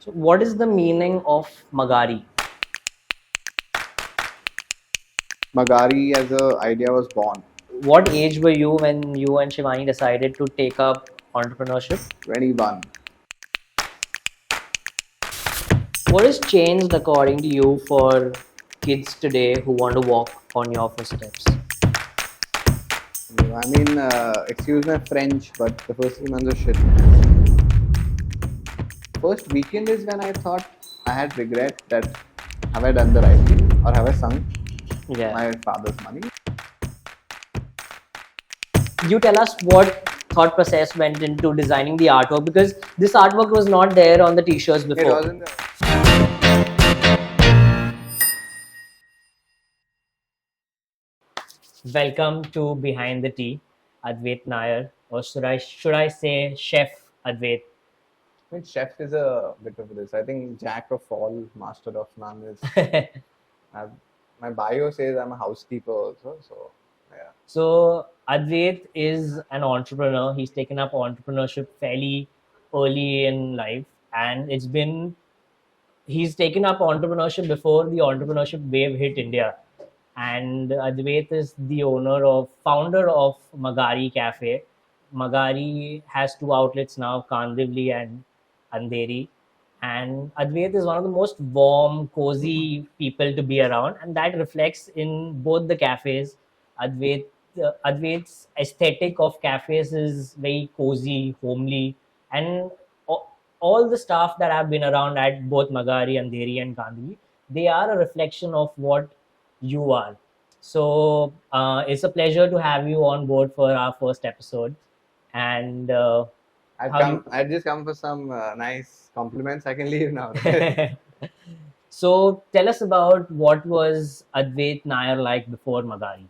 So what is the meaning of Magari? Magari as a idea was born. What age were you when you and Shivani decided to take up entrepreneurship? 21. What has changed according to you for kids today who want to walk on your footsteps? I mean, excuse my French, but the first 3 months was shit. First weekend is when I thought I had regret that have I done the right thing or have I sunk Yeah. my father's money? You tell us what thought process went into designing the artwork, because this artwork was not there on the t-shirts It before. wasn't. Welcome to Behind the Tea, Advaith Nayar, or should I say Chef Advaith? I mean, chef is a bit of this. I think jack of all, master of none is. My bio says I'm a housekeeper also, so yeah. So Advait is an entrepreneur. He's taken up entrepreneurship fairly early in life, and he's taken up entrepreneurship before the entrepreneurship wave hit India. And Advait is the founder of Magari Cafe. Magari has two outlets now, Kandivli and Andheri. And Advait is one of the most warm, cozy people to be around, and that reflects in both the cafes. Advait, Advait's aesthetic of cafes is very cozy, homely, and all the staff that have been around at both Magari, Andheri, and Kandivli, they are a reflection of what you are. So it's a pleasure to have you on board for our first episode. And I'd just come for some nice compliments. I can leave now. Right? So tell us about what was Advait Nayar like before Magari.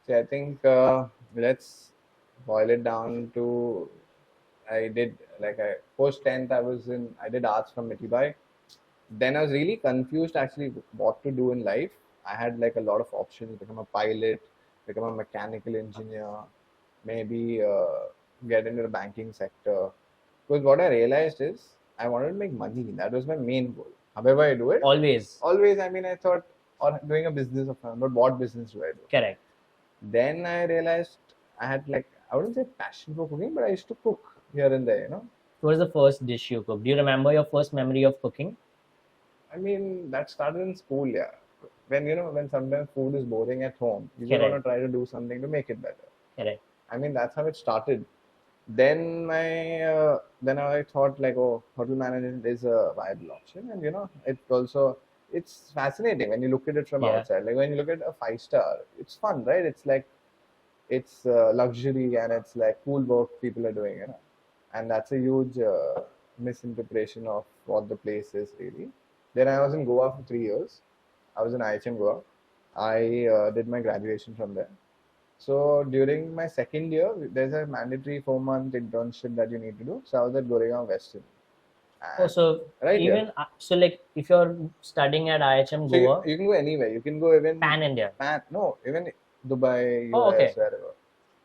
So I think let's boil it down to I did like I post 10th I did arts from Mitibai. Then I was really confused actually what to do in life. I had like a lot of options: become a pilot, become a mechanical engineer, maybe get into the banking sector. Because what I realized is I wanted to make money. That was my main goal. However I do it, Always. I mean, I thought or doing a business of mine, but what business do I do? Correct. Then I realized I had like I wouldn't say passion for cooking, but I used to cook here and there. What was the first dish you cooked? Do you remember your first memory of cooking? I mean, that started in school, yeah. When sometimes food is boring at home, you just Correct. want to try to do something to make it better. Correct. I mean, that's how it started. Then I thought like, oh, hotel management is a viable option, and it's fascinating when you look at it from Yeah. outside. Like when you look at a 5 star, it's fun, right? It's like it's luxury and it's like cool work people are doing. And that's a huge misinterpretation of what the place is really. Then I was in Goa for 3 years. I was in IHM Goa. I did my graduation from there. So during my second year, there's a mandatory 4 month internship that you need to do. So I was at Goregaon Western. Oh, so right, even so, like if you're studying at IHM So Goa, you can go anywhere. You can go even pan India. No, even Dubai, US, Oh, okay. wherever.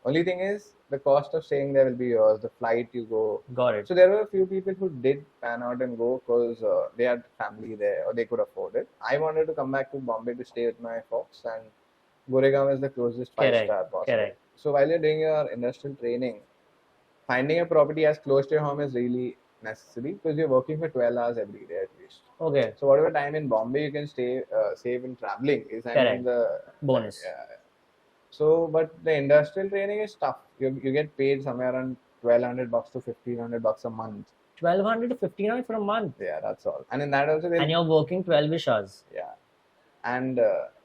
Only thing is the cost of staying there will be yours. The flight you go. Got it. So there were a few people who did pan out and go because they had family there or they could afford it. I wanted to come back to Bombay to stay with my folks, and Goregaon is the closest Correct. 5 star possible. Correct. So while you're doing your industrial training, finding a property as close to your home is really necessary because you're working for 12 hours every day at least. Okay. So whatever time in Bombay you can stay save in traveling is Correct. the Bonus. Yeah. So, but the industrial training is tough. You get paid somewhere around $1,200 to $1,500 a month. 1,200 to 1,500 for a month. Yeah, that's all. And in that also, And you're working 12-ish hours. yeah. And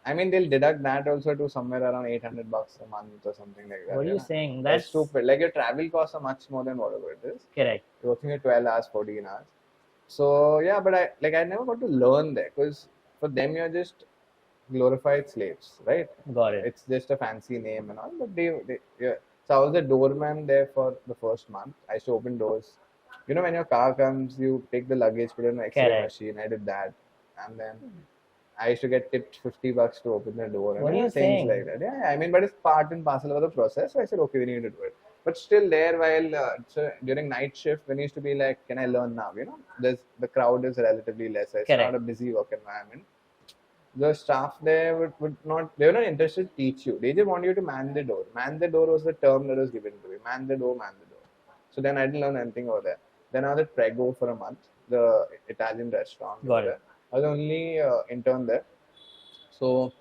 I mean, they'll deduct that also to somewhere around $800 a month or something like that. What are you saying? That's stupid. Like your travel costs are much more than whatever it is. Correct. You're working at 12 hours, 14 hours. So yeah, but I never got to learn there because for them you're just glorified slaves, right? Got it. It's just a fancy name and all, but yeah. So I was the doorman there for the first month. I used to open doors. When your car comes, you take the luggage, put it in an X-ray machine. I did that, and then I used to get tipped $50 to open the door. What are you things saying? like that. Yeah, I mean, but it's part and parcel of the process. So I said, okay, we need to do it. But still there, while so during night shift, when used to be like, can I learn now? You know, the crowd is relatively lesser. It's not Correct. a busy work environment. The staff there would not, they were not interested to teach you. They just want you to man the door. Man the door was the term that was given to me. Man the door, man the door. So then I didn't learn anything over there. Then I was at Prego for a month, the Italian restaurant over Got it. there. I was the only intern there. So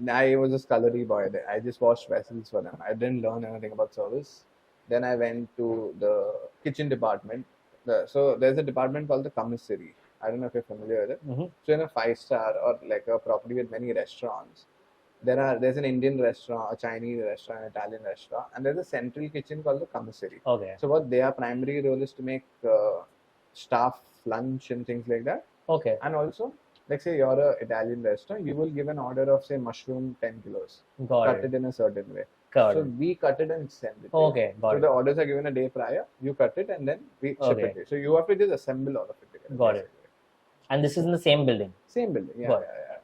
I was a scullery boy there. I just washed vessels for them. I didn't learn anything about service. Then I went to the kitchen department. So there's a department called the commissary. I don't know if you're familiar with it. Hmm. So in a 5-star or like a property with many restaurants, there's an Indian restaurant, a Chinese restaurant, an Italian restaurant, and there's a central kitchen called the commissary. Okay. So what their primary role is to make staff lunch and things like that. Okay. And also, like say you're a Italian restaurant, you will give an order of say mushroom 10 kilos, Got cut it. it in a certain way. Got So it. we cut it and send it. to you. Okay. Got So it. the orders are given a day prior. You cut it and then we ship Okay. it to you. So you have to just assemble all of it together. Got it. basically. And this is in the same building. Same building. Yeah, Got yeah.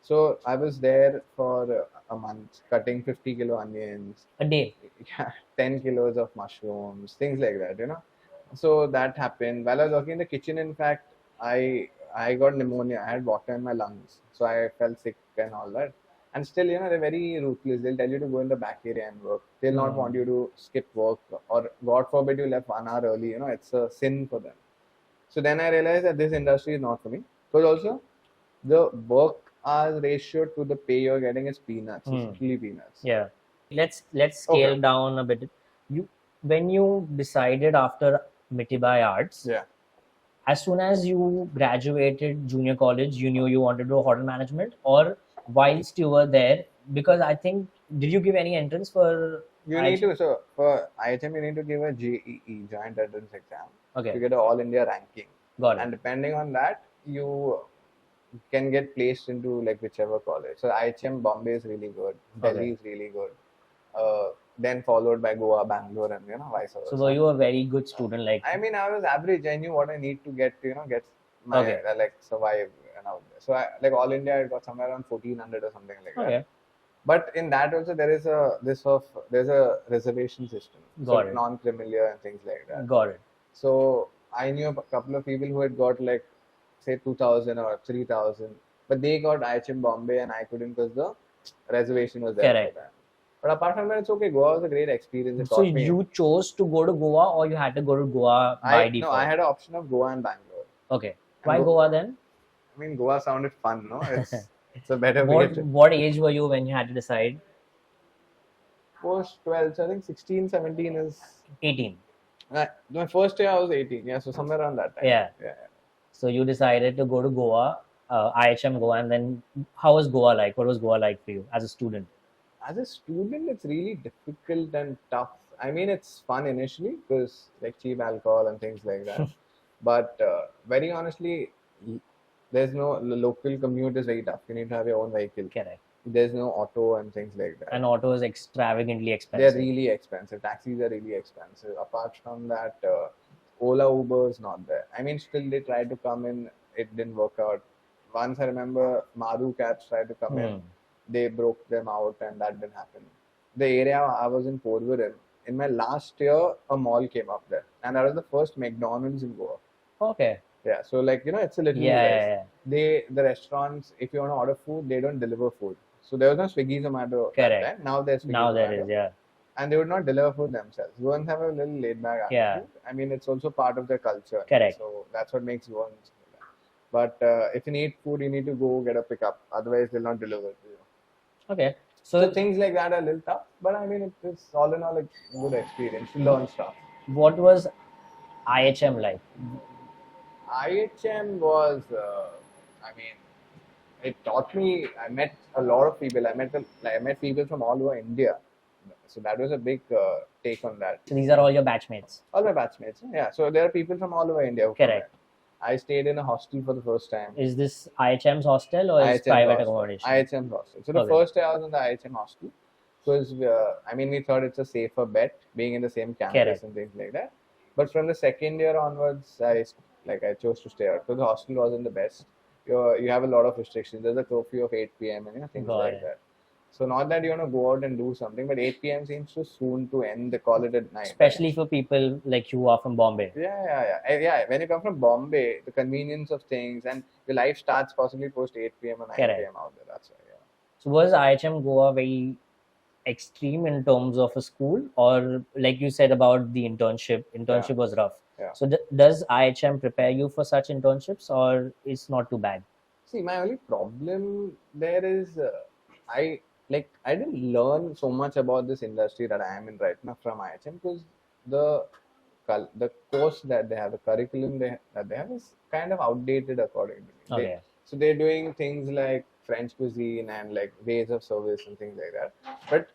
So I was there for a month, cutting 50 kilo onions, A day. yeah, 10 kilos of mushrooms, things like that, you know. So that happened. While I was working in the kitchen, in fact, I got pneumonia. I had water in my lungs. So I felt sick and all that. And still, you know, they're very ruthless. They'll tell you to go in the back area and work. They'll not want you to skip work or God forbid you left 1 hour early. You know, it's a sin for them. So then I realized that this industry is not for me. Because also the work hours ratio to the pay you're getting is peanuts. It's literally peanuts. Yeah. Let's scale Okay. down a bit. When you decided after Mitibai Arts, Yeah. as soon as you graduated junior college, you knew you wanted to do hotel management, or whilst you were there? Because I think, did you give any entrance for? You need to, so for IHM, you need to give a JEE, Joint Entrance Exam, Okay. to get an All India ranking. Got it. And depending on that, you can get placed into like whichever college. So IHM Bombay is really good, Delhi is really good. Then followed by Goa, Bangalore, and you know, vice versa. So were you a very good student? Like, I mean, I was average. I knew what I need to get, get my Okay. like survive and out there. So I, like All India, I got somewhere around 1400 or something like that. okay, But in that also there is there's a reservation system, Got so it. non-familiar and things like that. got it. So I knew a couple of people who had got like say 2000 or 3000, but they got IHM Bombay and I couldn't because the reservation was there. Correct. For them. But apart from that, it's okay. Goa was a great experience. It So taught me. you chose to go to Goa, or you had to go to Goa by I default? had an option of Goa and Bangalore. Okay. Why Go- Goa then? I mean, Goa sounded fun, no? It's a better way to What age were you when you had to decide? post 12. So I think 16, 17 is 18. my first year. I was 18. Yeah, so somewhere around that time. Yeah. So you decided to go to Goa, IHM Goa, and then how was Goa like? What was Goa like for you as a student? As a student, it's really difficult and tough. I mean, it's fun initially because like cheap alcohol and things like that. But very honestly, there's no the local commute is very tough. You need to have your own vehicle. Correct. There's no auto and things like that. And auto is extravagantly They're expensive. really expensive. Taxis are really expensive. Apart from that, Ola, Uber is not there. I mean, still they tried to come in. It didn't work out. Once I remember, Maru cabs tried to come in. They broke them out, and that didn't happen. The area I was in Pōrvai, in my last year, a mall came up there, and that was the first McDonald's in Goa. Okay. Yeah, so like it's a little Yeah, less. yeah, The restaurants, if you want to order food, they don't deliver food. So there was no Swiggy, Zomato. Correct. That time. Now there's Swiggy, Now there Zomato. is, yeah. And they would not deliver food themselves. Goans have a little laid back attitude. Yeah. I mean, it's also part of their culture. Correct. So that's what makes Goans. But if you need food, you need to go get a pickup. Otherwise, they'll not deliver to you. Okay. So So things like that are a little tough. But I mean, it's all in all a good experience to learn stuff. what was IHM like? IHM was, I mean, it taught me. I met a lot of people. I met people from all over India. So that was a big take on that. So these are all your batchmates. All my batchmates. Yeah. So there are people from all over India. Who come Correct. there. I stayed in a hostel for the first time. Is this IHM's hostel or is IHM private hostel. accommodation? IHM hostel. So the Okay. first day I was in the IHM hostel because I mean we thought it's a safer bet being in the same campus Correct. and things like that. But from the second year onwards, I chose to stay out because the hostel wasn't the best. You have a lot of restrictions. There's a curfew of 8 p.m. and things Got like it. that. So not that you want to go out and do something, but 8 p.m. seems too soon to end. They call it at night. Especially for people like you who are from Bombay. Yeah. When you come from Bombay, the convenience of things and your life starts possibly post 8 p.m. or 9 Correct. p.m. out there. That's why. Yeah. So was IHM Goa very extreme in terms of a school, or like you said about the internship was rough? Yeah. So does IHM prepare you for such internships, or it's not too bad? See, my only problem there is I didn't learn so much about this industry that I am in right now from IHM because the the course that they have, the curriculum that they have is kind of outdated according to me. Okay. So they're doing things like French cuisine and like ways of service and things like that. But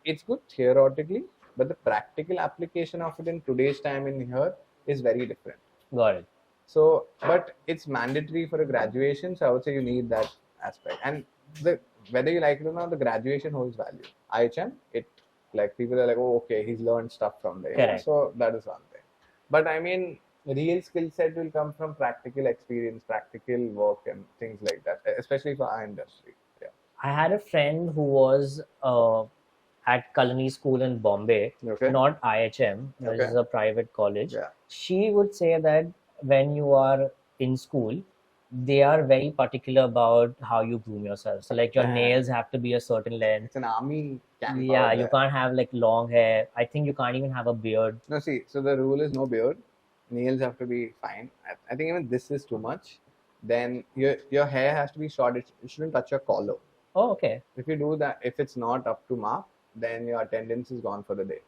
it's good theoretically, but the practical application of it in today's time in here is very different. Got it. So, but it's mandatory for a graduation, so I would say you need that aspect. And the whether you like it or not, the graduation holds value. IHM, it like people are like, oh, okay, he's learned stuff from there. Correct. So that is one thing. But I mean, real skill set will come from practical experience, practical work, and things like that, especially for our industry. Yeah. I had a friend who was at Culinary School in Bombay, Okay. not IHM, which Okay. is a private college. Yeah. She would say that when you are in school, they are very particular about how you groom yourself. So, like, your Yeah. nails have to be a certain length. It's an army camp. Yeah, out you there. can't have like long hair. I think you can't even have a beard. No, see, so the rule is no beard. Nails have to be fine. I think even this is too much. Then your hair has to be short. It shouldn't touch your collar. Oh, okay. If you do that, if it's not up to mark, then your attendance is gone for the day.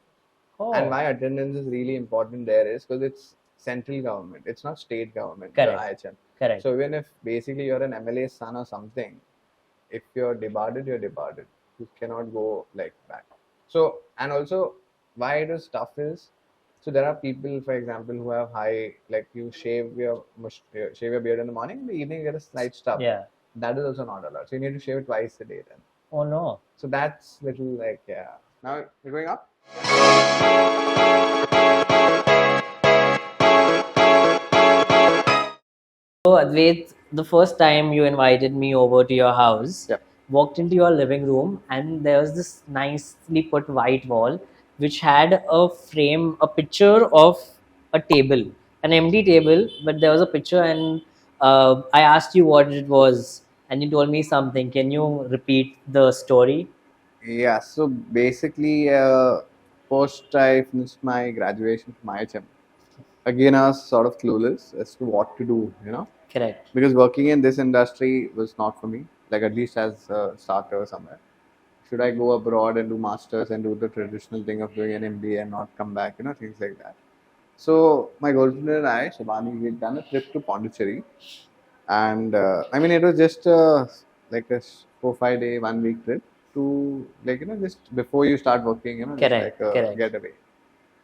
Oh, And why attendance is really important there is because it's central government. It's not state government. Correct. The IHM. correct. So even if basically you're an MLA's son or something, if you're debarred, you're debarred. You cannot go like back. So and also why it is tough is so there are people, for example, who have high like you shave your beard in the morning, in the evening you get a slight stub. Yeah. That is also not allowed. So you need to shave it twice a day then. Oh no. So that's little like yeah. Now you're going up. So, Advaith, the first time you invited me over to your house, Yep. walked into your living room, and there was this nicely put white wall which had a frame, a picture of a table, an empty table, but there was a picture, and I asked you what it was, and you told me something. Can you repeat the story? Yeah, so basically, post I finished my graduation from IHM, again I was sort of clueless as to what to do, Correct. because working in this industry was not for me, like at least as a starter somewhere. Should I go abroad and do masters and do the traditional thing of doing an MBA and not come back, things like that. So my girlfriend and I, Shabani, we'd done a trip to Pondicherry, and I mean it was just like a 4 5 day 1 week trip to like just before you start working, just Correct, like a correct. getaway.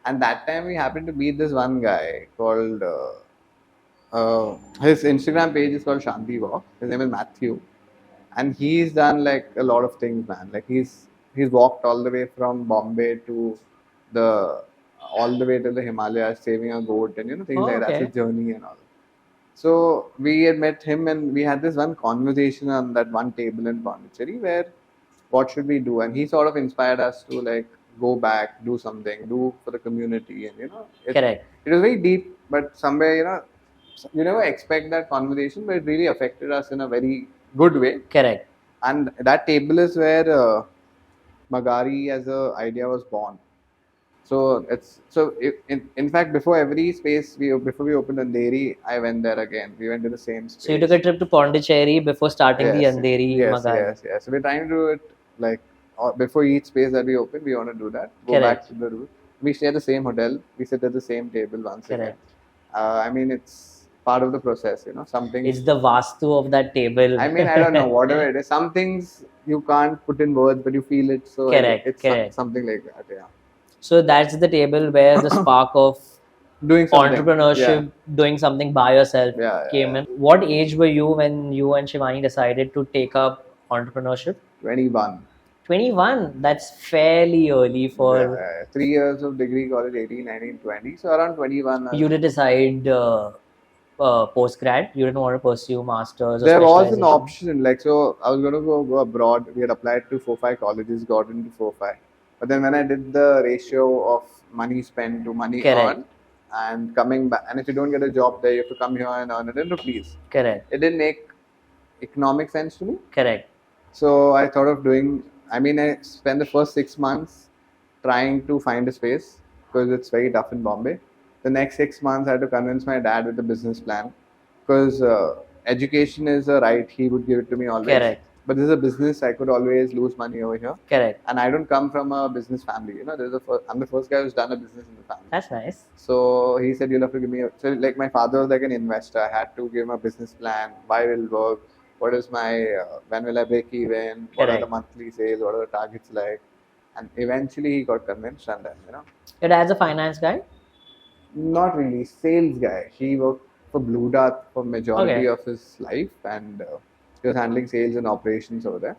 And that time we happened to meet this one guy called his Instagram page is called Shanti Walk. His name is Matthew, and he's done like a lot of things, man. Like he's walked all the way from Bombay to the all the way to the Himalayas, saving a goat and things Oh, like that. That's okay. his journey and all. So we had met him and we had this one conversation on that one table in Pondicherry where what should we do? And he sort of inspired us to like go back, do something, do for the community, and Correct. it was very deep, but somewhere you never expect that conversation, but it really affected us in a very good way. Correct. And that table is where Magari as a idea was born. So in fact before every space before we opened Andheri, I went there again. We went to the same space. So you took a trip to Pondicherry before starting the Andheri Magari. Yes. So we're trying to do it like before each space that we open, we want to do that. Go Correct. back to the route. We stay at the same hotel. We sit at the same table once again. Correct. I mean, it's part of the process, something. It's the vastu of that table. I mean, I don't know, whatever it is. Some things you can't put in words, but you feel it. So Correct, it's correct. something like that, yeah. So that's the table where the spark of Doing something. entrepreneurship, doing something by yourself came Yeah. in. What age were you when you and Shivani decided to take up entrepreneurship? 21. 21. That's fairly early for 3 years of degree college, 18, 19, 20. So around 21. you to decide post-grad? You didn't want to pursue masters or There was an specialization? option, like, so I was going to go abroad. We had applied to 4-5 colleges, got into 4-5. But then when I did the ratio of money spent to money Correct. earned and coming back, and if you don't get a job there, you have to come here and earn it in rupees. Correct. It didn't make economic sense to me. Correct. So I thought of doing, I mean, I spent the first 6 months trying to find a space because it's very tough in Bombay. The next 6 months, I had to convince my dad with the business plan because education is a right, he would give it to me always. Correct. But this is a business, I could always lose money over here. Correct. And I don't come from a business family. You know, I'm the first guy who's done a business in the family. That's nice. So he said, you'll have to give me so like my father was like an investor. I had to give him a business plan. Why will it work? What is my, when will I break even? What are the Correct. monthly sales? What are the targets like? And eventually he got convinced and then, Your dad's a finance guy? not really sales guy. He worked for Blue Dart for majority Okay. of his life and he was handling sales and operations over there.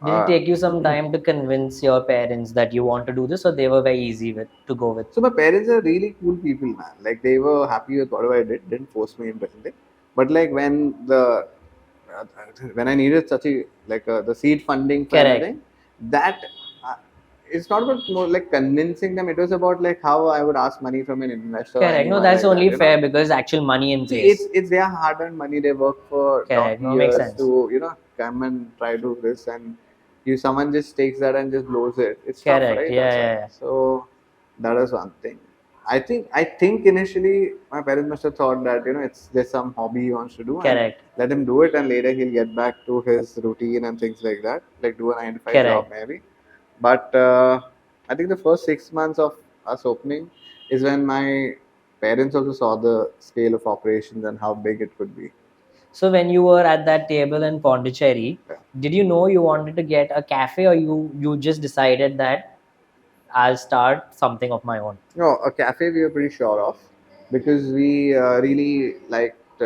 Did it take you some time to convince your parents that you want to do this, or they were very easy to go with? So my parents are really cool people, man. Like they were happy with whatever I did. Didn't force me into anything. But like when I needed such a the seed funding for Correct. anything, that it's not about more like convincing them. It was about like how I would ask money from an investor. or Correct. No, anyone that's like only that, fair because actual money in See, place. it's their hard-earned money. They work for Correct. donkey No, makes years sense. to come and try to do this, and someone just takes that and just blows it. It's tough, Correct. right? Yeah, That's yeah, why. yeah. So that is one thing. I think initially my parents must have thought that it's just some hobby he wants to do. Correct. And let him do it, and later he'll get back to his routine and things like that, like do a 9 to 5 job Correct. maybe. But I think the first 6 months of us opening is when my parents also saw the scale of operations and how big it could be. So when you were at that table in Pondicherry, Yeah. did you know you wanted to get a cafe, or you just decided that I'll start something of my own? No, a cafe we were pretty sure of because we really liked,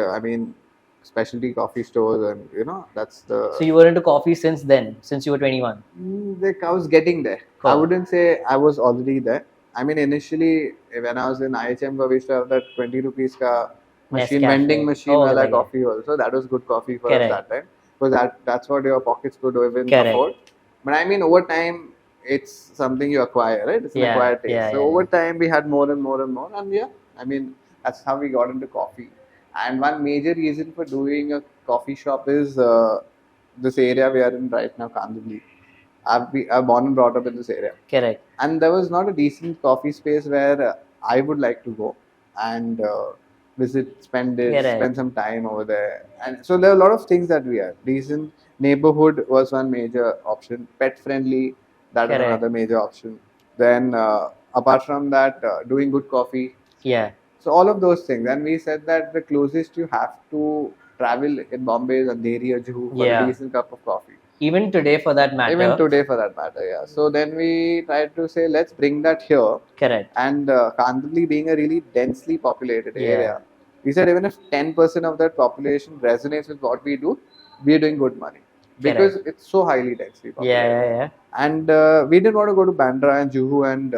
specialty coffee stores, and that's the. So you were into coffee since then, since you were 21. Like I was getting there. I Cool. wouldn't say I was already there. I mean, initially when I was in IHM, we used to have that 20 rupees ka machine, Nescafe. vending machine, Oh, wala like- coffee also. That was good coffee for Correct. us that time because that's what your pockets could even Correct. afford. But I mean, over time, it's something you acquire, right? It's an Yeah, acquired taste. yeah, So yeah, over yeah. time, we had more and more and more, and I mean, that's how we got into coffee. And one major reason for doing a coffee shop is this area we are in right now, Kandivali. I've born and brought up in this area, Correct. and there was not a decent coffee space where I would like to go and visit, Correct. spend some time over there. And so there are a lot of things that we have. Decent neighborhood was one major option. Pet friendly, that is Correct. another major option. Then apart from that, doing good coffee. Yeah. So all of those things, and we said that the closest you have to travel in Bombay is Andheri or Juhu for Yeah. a decent cup of coffee. Even today, for that matter. Even today, for that matter, yeah. So then we tried to say, let's bring that here. Correct. And Kandivali being a really densely populated Yeah. area, we said even if 10% of that population resonates with what we do, we are doing good money because it's so highly densely populated. Yeah. And we didn't want to go to Bandra and Juhu and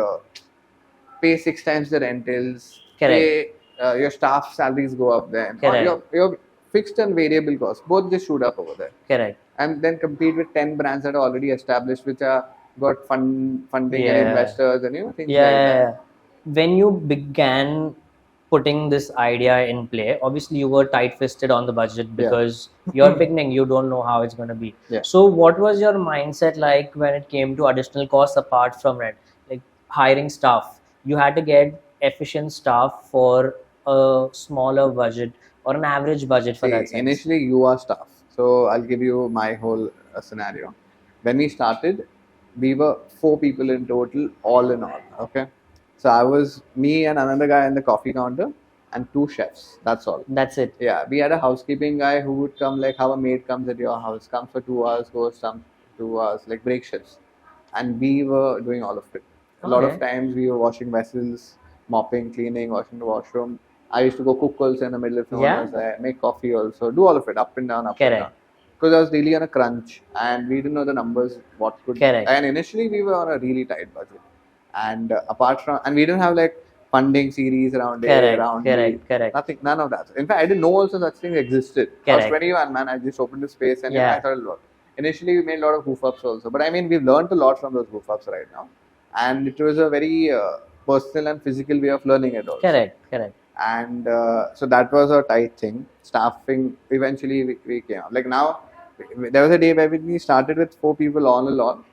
pay 6 times the rentals. Correct. Pay your staff salaries go up then. Or Correct. your fixed and variable costs both just shoot up over there. Correct. And then compete with 10 brands that are already established, which are got funding and Yeah. investors and things Yeah. like that. When you began putting this idea in play, obviously you were tight-fisted on the budget because you're beginning, you don't know how it's going to be. Yeah. So what was your mindset like when it came to additional costs apart from rent, like hiring staff? You had to get efficient staff for a smaller budget or an average budget for that sense. Initially, you are staff. So I'll give you my whole scenario. When we started, we were 4 people in total, all in all. Okay. So I was me and another guy in the coffee counter and 2 chefs. That's all. That's it. Yeah. We had a housekeeping guy who would come, like how a maid comes at your house, comes for 2 hours, goes some 2 hours, like break shifts. And we were doing all of it. A lot of times we were washing vessels, mopping, cleaning, washing the washroom. I used to go cook also in the middle if no one was there, make coffee also, do all of it, up and down, up and down. Because I was really on a crunch and we didn't know the numbers, what could. Correct. And initially we were on a really tight budget. And apart from, and we didn't have like funding series around A, Correct, around correct, B. correct. Nothing, none of that. In fact, I didn't know also such things existed. I was Correct. 21, man. I just opened the space and Yeah. I thought it'll work. Initially, we made a lot of hoof ups also, but I mean, we've learned a lot from those hoof ups right now, and it was a very personal and physical way of learning it also. Correct, correct. And so that was a tight thing. Staffing, eventually we came out. Like now, there was a day where we started with 4 people all along.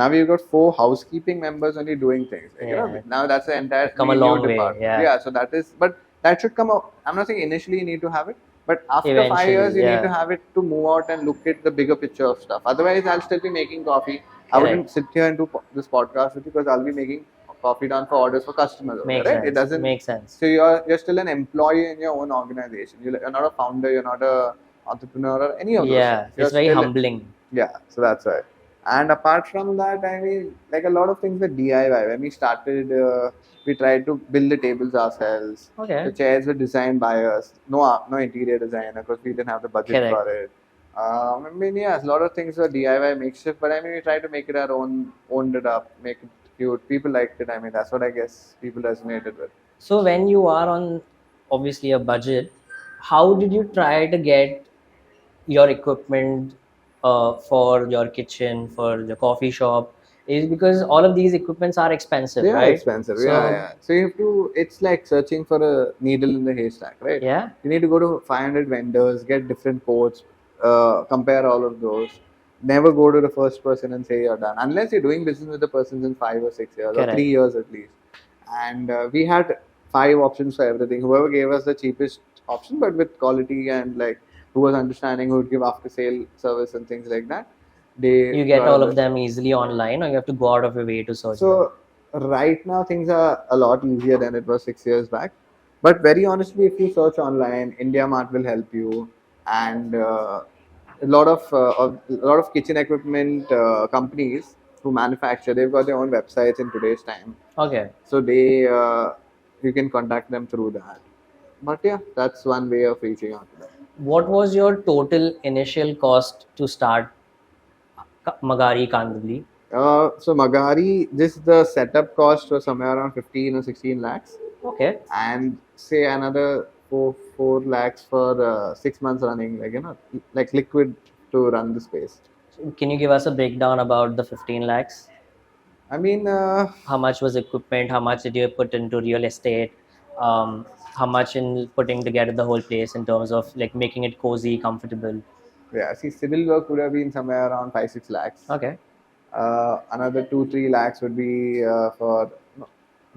Now we've got 4 housekeeping members only doing things. Like, Yeah. you know, now that's the entire Come a new long way, department. yeah. So that is, but that should come out. I'm not saying initially you need to have it, but after 5 Eventually, years you yeah. need to have it to move out and look at the bigger picture of stuff. Otherwise, I'll still be making coffee. I wouldn't Correct. sit here and do this podcast with you because I'll be making coffee down for orders for customers. Makes right? sense. It doesn't Makes sense. So you're still an employee in your own organization. You're not a founder. You're not a entrepreneur or any of those Yeah, things. You're it's very still- humbling. Yeah, so that's right. And apart from that, I mean, like a lot of things were DIY. When we started, we tried to build the tables ourselves. Okay. The chairs were designed by us. No interior designer because we didn't have the budget Correct. for it. I mean, yeah, a lot of things were DIY makeshift, but I mean, we tried to make it our own, owned it up, make it cute. People liked it. I mean, that's what I guess people resonated with. So when you are on obviously a budget, how did you try to get your equipment for your kitchen, for the coffee shop? Is because all of these equipments are expensive, They are right? expensive. So, yeah. So you have to. It's like searching for a needle in the haystack, right? Yeah. You need to go to 500 vendors, get different quotes, compare all of those. Never go to the first person and say you're done, unless you're doing business with the person in 5 or 6 years Correct. or 3 years at least. And we had 5 options for everything. Whoever gave us the cheapest option, but with quality and like who was understanding, who would give after sale service and things like that. You get all of them easily online, or you have to go out of your way to search them? So right now things are a lot easier than it was 6 years back. But very honestly, if you search online, India Mart will help you, and a lot of kitchen equipment companies who manufacture, they've got their own websites in today's time. Okay. So they you can contact them through that. But yeah, that's one way of reaching out to them. What was your total initial cost to start Magari Kandivali? So Magari, the setup cost was somewhere around 15 or 16 lakhs. Okay. And say another 4 lakhs for 6 months running, like liquid to run the space. So can you give us a breakdown about the 15 lakhs? I mean, How much was equipment? How much did you put into real estate? How much in putting together the whole place in terms of like making it cozy, comfortable? yeah, see, civil work would have been somewhere around 5-6 lakhs. Okay. Another 2-3 lakhs would be for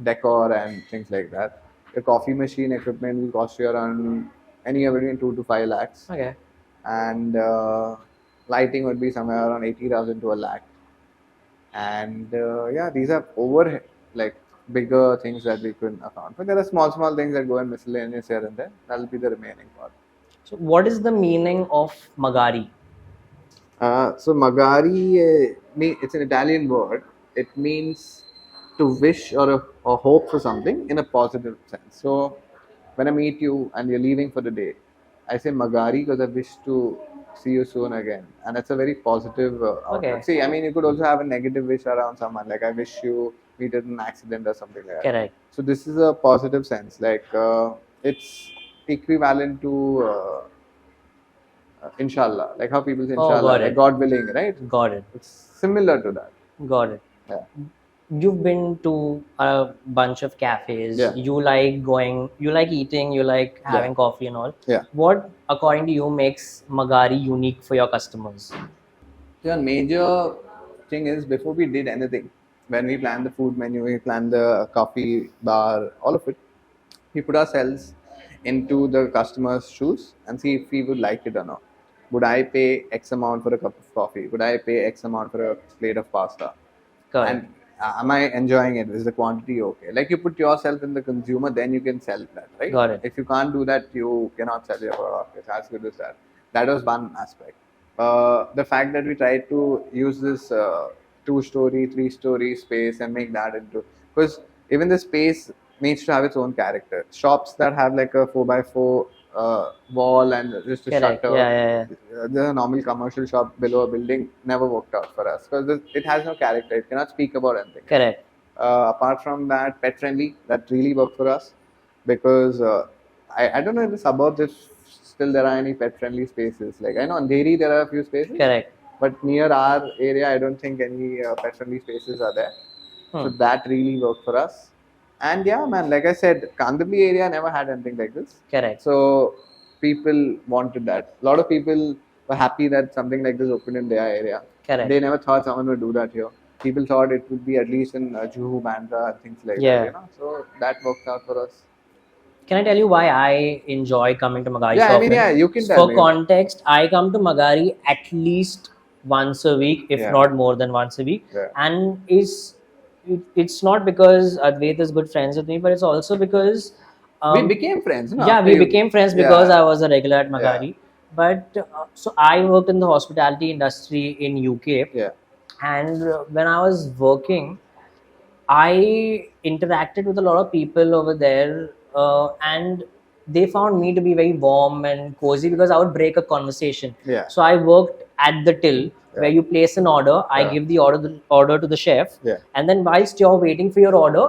decor and things like that. The coffee machine equipment will cost you around anywhere between 2 to 5 lakhs. Okay. And lighting would be somewhere around 80,000 to a lakh. And yeah, these are like bigger things that we couldn't account for. There are small things that go in miscellaneous here and there. That'll be the remaining part. So what is the meaning of Magari? So Magari, it's an Italian word. It means to wish or hope for something in a positive sense. So when I meet you and you're leaving for the day, I say Magari because I wish to see you soon again, and it's a very positive outlook. Okay. See, I mean, you could also have a negative wish around someone, like I wish you meet in an accident or something like that. Correct. So this is a positive sense, like it's equivalent to inshallah, like how people say inshallah, got like it. God willing, right? Got it. It's similar to that. Got it. Yeah. You've been to a bunch of cafes. Yeah. You like going, you like eating, you like having coffee and all. Yeah. What, according to you, makes Magari unique for your customers? The major thing is before we did anything, when we planned the food menu, we planned the coffee bar, all of it, we put ourselves into the customer's shoes and see if we would like it or not. Would I pay X amount for a cup of coffee? Would I pay X amount for a plate of pasta? Correct. And am I enjoying it? Is the quantity okay? Like you put yourself in the consumer, then you can sell that, right? Got it. If you can't do that, you cannot sell your product. It's as good as that. That was one aspect. The fact that we tried to use this 2-story, 3-story space and make that into, because even the space needs to have its own character. Shops that have like a 4x4 wall and just a Correct. shutter. Yeah. The normal commercial shop below a building never worked out for us because it has no character. It cannot speak about anything. Correct. Apart from that, pet friendly, that really worked for us because I don't know in the suburbs if still there are any pet friendly spaces. Like I know in Delhi there are a few spaces, Correct. but near our area I don't think any pet friendly spaces are there. So Hmm. that really worked for us. And yeah, man, like I said, Kandapali area never had anything like this. Correct. So people wanted that. A lot of people were happy that something like this opened in their area. Correct. They never thought someone would do that here. People thought it would be at least in Juhu, Bandra, and things like that, Yeah. you know. So that worked out for us. Can I tell you why I enjoy coming to Magari Yeah, so I mean, often? yeah, you can tell For me. context, I come to Magari at least once a week, if Yeah. not more than once a week. Yeah. And it's not because Advaith is good friends with me, but it's also because We became friends, no? yeah, After we you, became friends because yeah, I was a regular at yeah, Magari. But so I worked in the hospitality industry in UK, yeah, and when I was working, I interacted with a lot of people over there, and they found me to be very warm and cozy because I would break a conversation. yeah, So I worked at the till where yeah, you place an order, I yeah, give the order to the chef, yeah, and then whilst you're waiting for your order,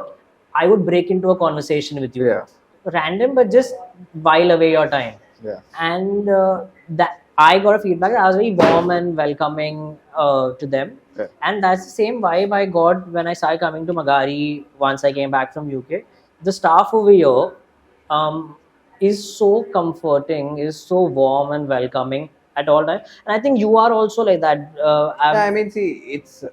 I would break into a conversation with you. yeah, Random, but just while away your time. yeah, And that I got a feedback that I was very warm and welcoming to them, yeah. and that's the same vibe I got when I started coming to Magari once I came back from UK. The staff over here is so comforting, is so warm and welcoming at all times, and I think you are also like that. Yeah, I mean, see, it's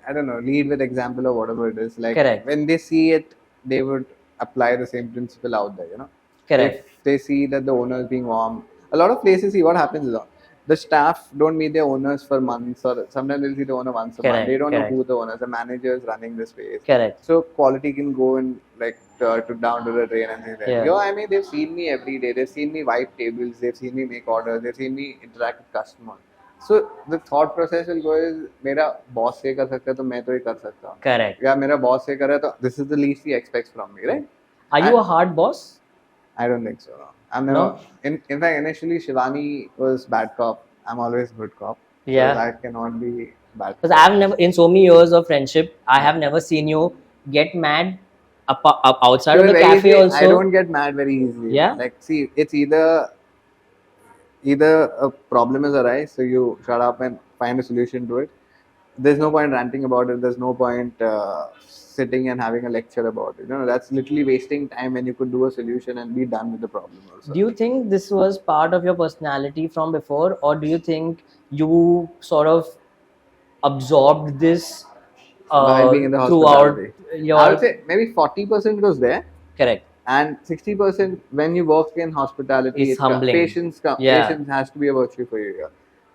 I don't know, lead with example or whatever it is. Like Correct, when they see it, they would apply the same principle out there. You know, if correct, they see that the owner is being warm, a lot of places see what happens is the staff don't meet their owners for months, or sometimes they'll see the owner once a month. They correct, don't know correct, who the owner is. The manager is running the space, correct. so quality can go in like to down to the drain and things like that. Yeah, Yo, I mean, they've seen me every day. They've seen me wipe tables. They've seen me make orders. They've seen me interact with customers. So the thought process will go is मेरा boss ये कर सकता है तो मैं तो ये कर सकता हूँ correct. या मेरा boss ये कर रहा है तो this is the least he expects from me, right? Are you a hard boss? I don't think so. No. I'm never. No. In fact, initially Shivani was bad cop. I'm always good cop. Yeah. So I cannot be bad. Because I've never, in so many years of friendship, I have never seen you get mad outside of the cafe also. I don't get mad very easily. Yeah? Like, see, it's either a problem is arise, so you shut up and find a solution to it. There's no point ranting about it. There's no point sitting and having a lecture about it. You know, that's literally wasting time when you could do a solution and be done with the problem also. Do you think this was part of your personality from before, or do you think you sort of absorbed this While being in the throughout hospitality, your? I would say maybe 40% was there. Correct. And 60% when you work in hospitality, It's humbling. patience Yeah. patience has to be a virtue for you. Yeah.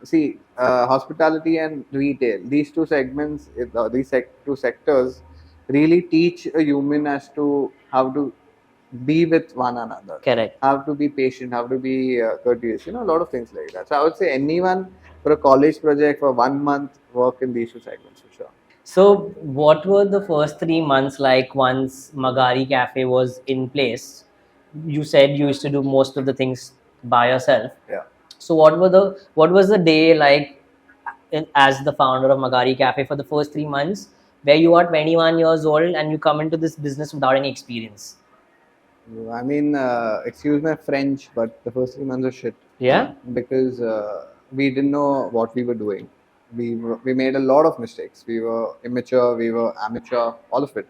See, hospitality and retail, these two segments, two sectors really teach a human as to how to be with one another, Correct. how to be patient, how to be courteous, you know, a lot of things like that. So I would say anyone for a college project for 1 month work in these two segments for sure. So, what were the first 3 months like once Magari Cafe was in place? You said you used to do most of the things by yourself. Yeah. So, what was the day like as the founder of Magari Cafe for the first 3 months, where you are 21 years old and you come into this business without any experience? I mean, excuse my French, but the first 3 months were shit. Yeah. Because we didn't know what we were doing. We made a lot of mistakes. We were immature, we were amateur, all of it.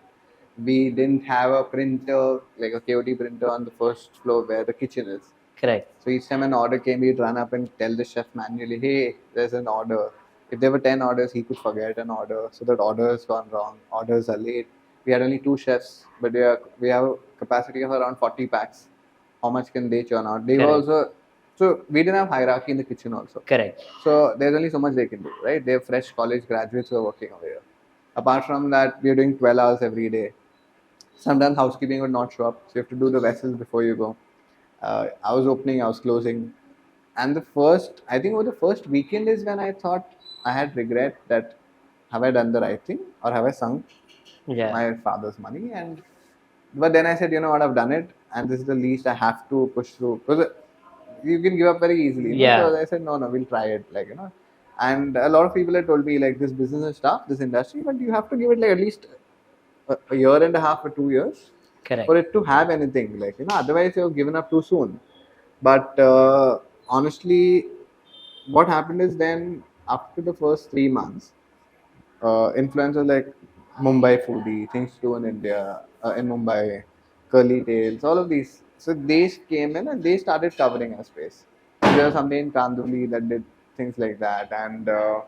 We didn't have a printer, like a KOT printer on the first floor where the kitchen is. Correct. So each time an order came, we'd run up and tell the chef manually, hey, there's an order. If there were 10 orders, he could forget an order. So that order has gone wrong, orders are late. We had only 2 chefs, but we have a capacity of around 40 packs. How much can they churn out? They were Correct. also, so we didn't have hierarchy in the kitchen also. Correct. So there's only so much they can do, right? They're fresh college graduates who are working over here. Apart from that, we're doing 12 hours every day. Sometimes housekeeping would not show up, so you have to do the vessels before you go. I was opening, I was closing. And I think over the first weekend is when I thought I had regret that have I done the right thing or have I sunk Yeah. my father's money? But then I said, you know what, I've done it, and this is the least I have to push through because you can give up very easily. Yeah. So I said, no, we'll try it, And a lot of people had told me like this business is tough, this industry, but you have to give it like at least a year and a half or 2 years Correct. for it to have anything. Like, otherwise you're given up too soon. But honestly, what happened is then after the first 3 months, influencers like Mumbai Foodie, things to do in India, in Mumbai, Curly Tails, all of these. So they came in and they started covering our space. There was something in Kanduli that did things like that, and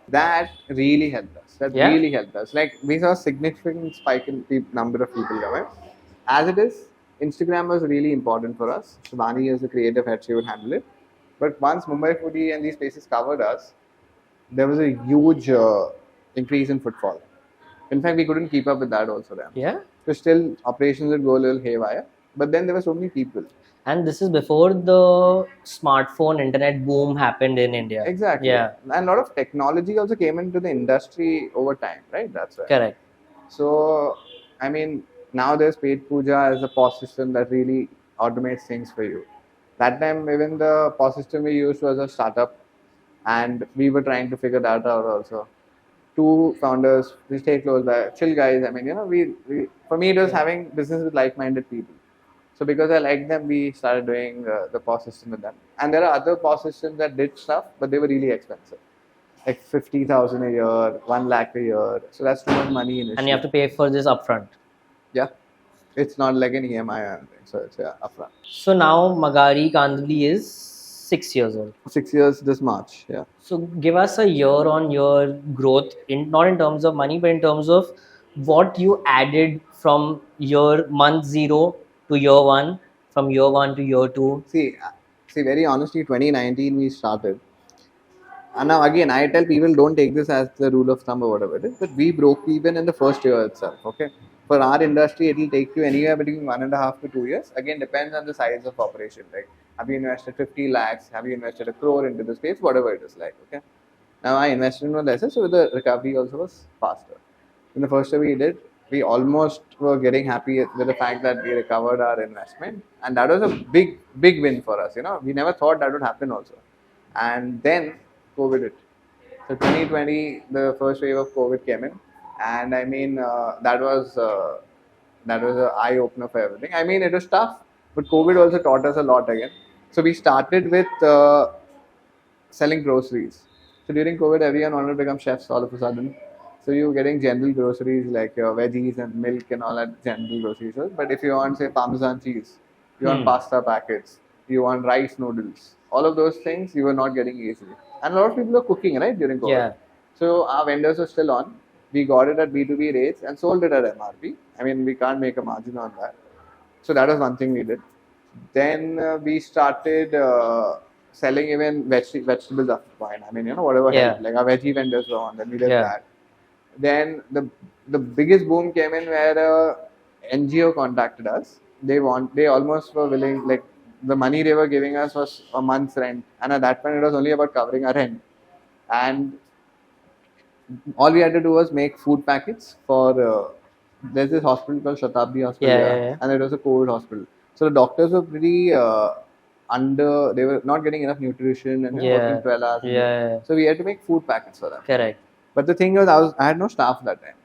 that really helped us. That Yeah. really helped us. Like we saw a significant spike in number of people coming. As it is, Instagram was really important for us. Shivani as the creative head, she would handle it. But once Mumbai Foodie and these places covered us, there was a huge increase in footfall. In fact, we couldn't keep up with that also then. Yeah. So still operations would go a little haywire. But then there were so many people. And this is before the smartphone internet boom happened in India. Exactly. Yeah. And a lot of technology also came into the industry over time, right? That's right. Correct. So, I mean, now there's paid puja as a POS system that really automates things for you. That time, even the POS system we used was a startup, and we were trying to figure that out also. Two founders, we stay close by, chill guys. I mean, we for me, it was having business with like-minded people. So because I liked them, we started doing the POS system with them. And there are other POS systems that did stuff, but they were really expensive, like 50,000 a year, 1 lakh a year. So that's too much money initially. And you have to pay for this upfront. Yeah, it's not like an EMI or anything. So it's upfront. So now Magari Kandli is 6 years old. 6 years this March. Yeah. So give us a year-on-year growth, not in terms of money, but in terms of what you added from year month 0 to year 1, from year 1 to year 2. See, very honestly, 2019 we started. And now again, I tell people don't take this as the rule of thumb or whatever it is, but we broke even in the first year itself. Okay, for our industry, it will take you anywhere between 1.5 to 2 years. Again, depends on the size of operation. Like, have you invested 50 lakhs? Have you invested a crore into the space? Whatever it is like. Okay, now I invested in lesser, so the recovery also was faster. In the first year we did, we almost were getting happy with the fact that we recovered our investment, and that was a big, big win for us. We never thought that would happen also, and then COVID hit. So 2020, the first wave of COVID came in, and I mean that was an eye opener for everything. I mean it was tough, but COVID also taught us a lot again. So we started with selling groceries. So during COVID, everyone wanted to become chefs all of a sudden. So you were getting general groceries like veggies and milk and all that general groceries. But if you want, say, Parmesan cheese, you want pasta packets, you want rice noodles, all of those things you were not getting easily. And a lot of people were cooking, right, during COVID. Yeah. So our vendors were still on. We got it at B2B rates and sold it at MRP. I mean, we can't make a margin on that. So that was one thing we did. Then we started selling even vegetables after point. I mean, whatever helped. Like our veggie vendors were on. Then we did that. Then the biggest boom came in where NGO contacted us. They almost were willing, like the money they were giving us was a month's rent, and at that point it was only about covering our rent. And all we had to do was make food packets for. There's this hospital called Shatabdi Hospital, and it was a COVID hospital. So the doctors were pretty they were not getting enough nutrition and working 12 hours. So we had to make food packets for them. Correct. But the thing was, I had no staff that time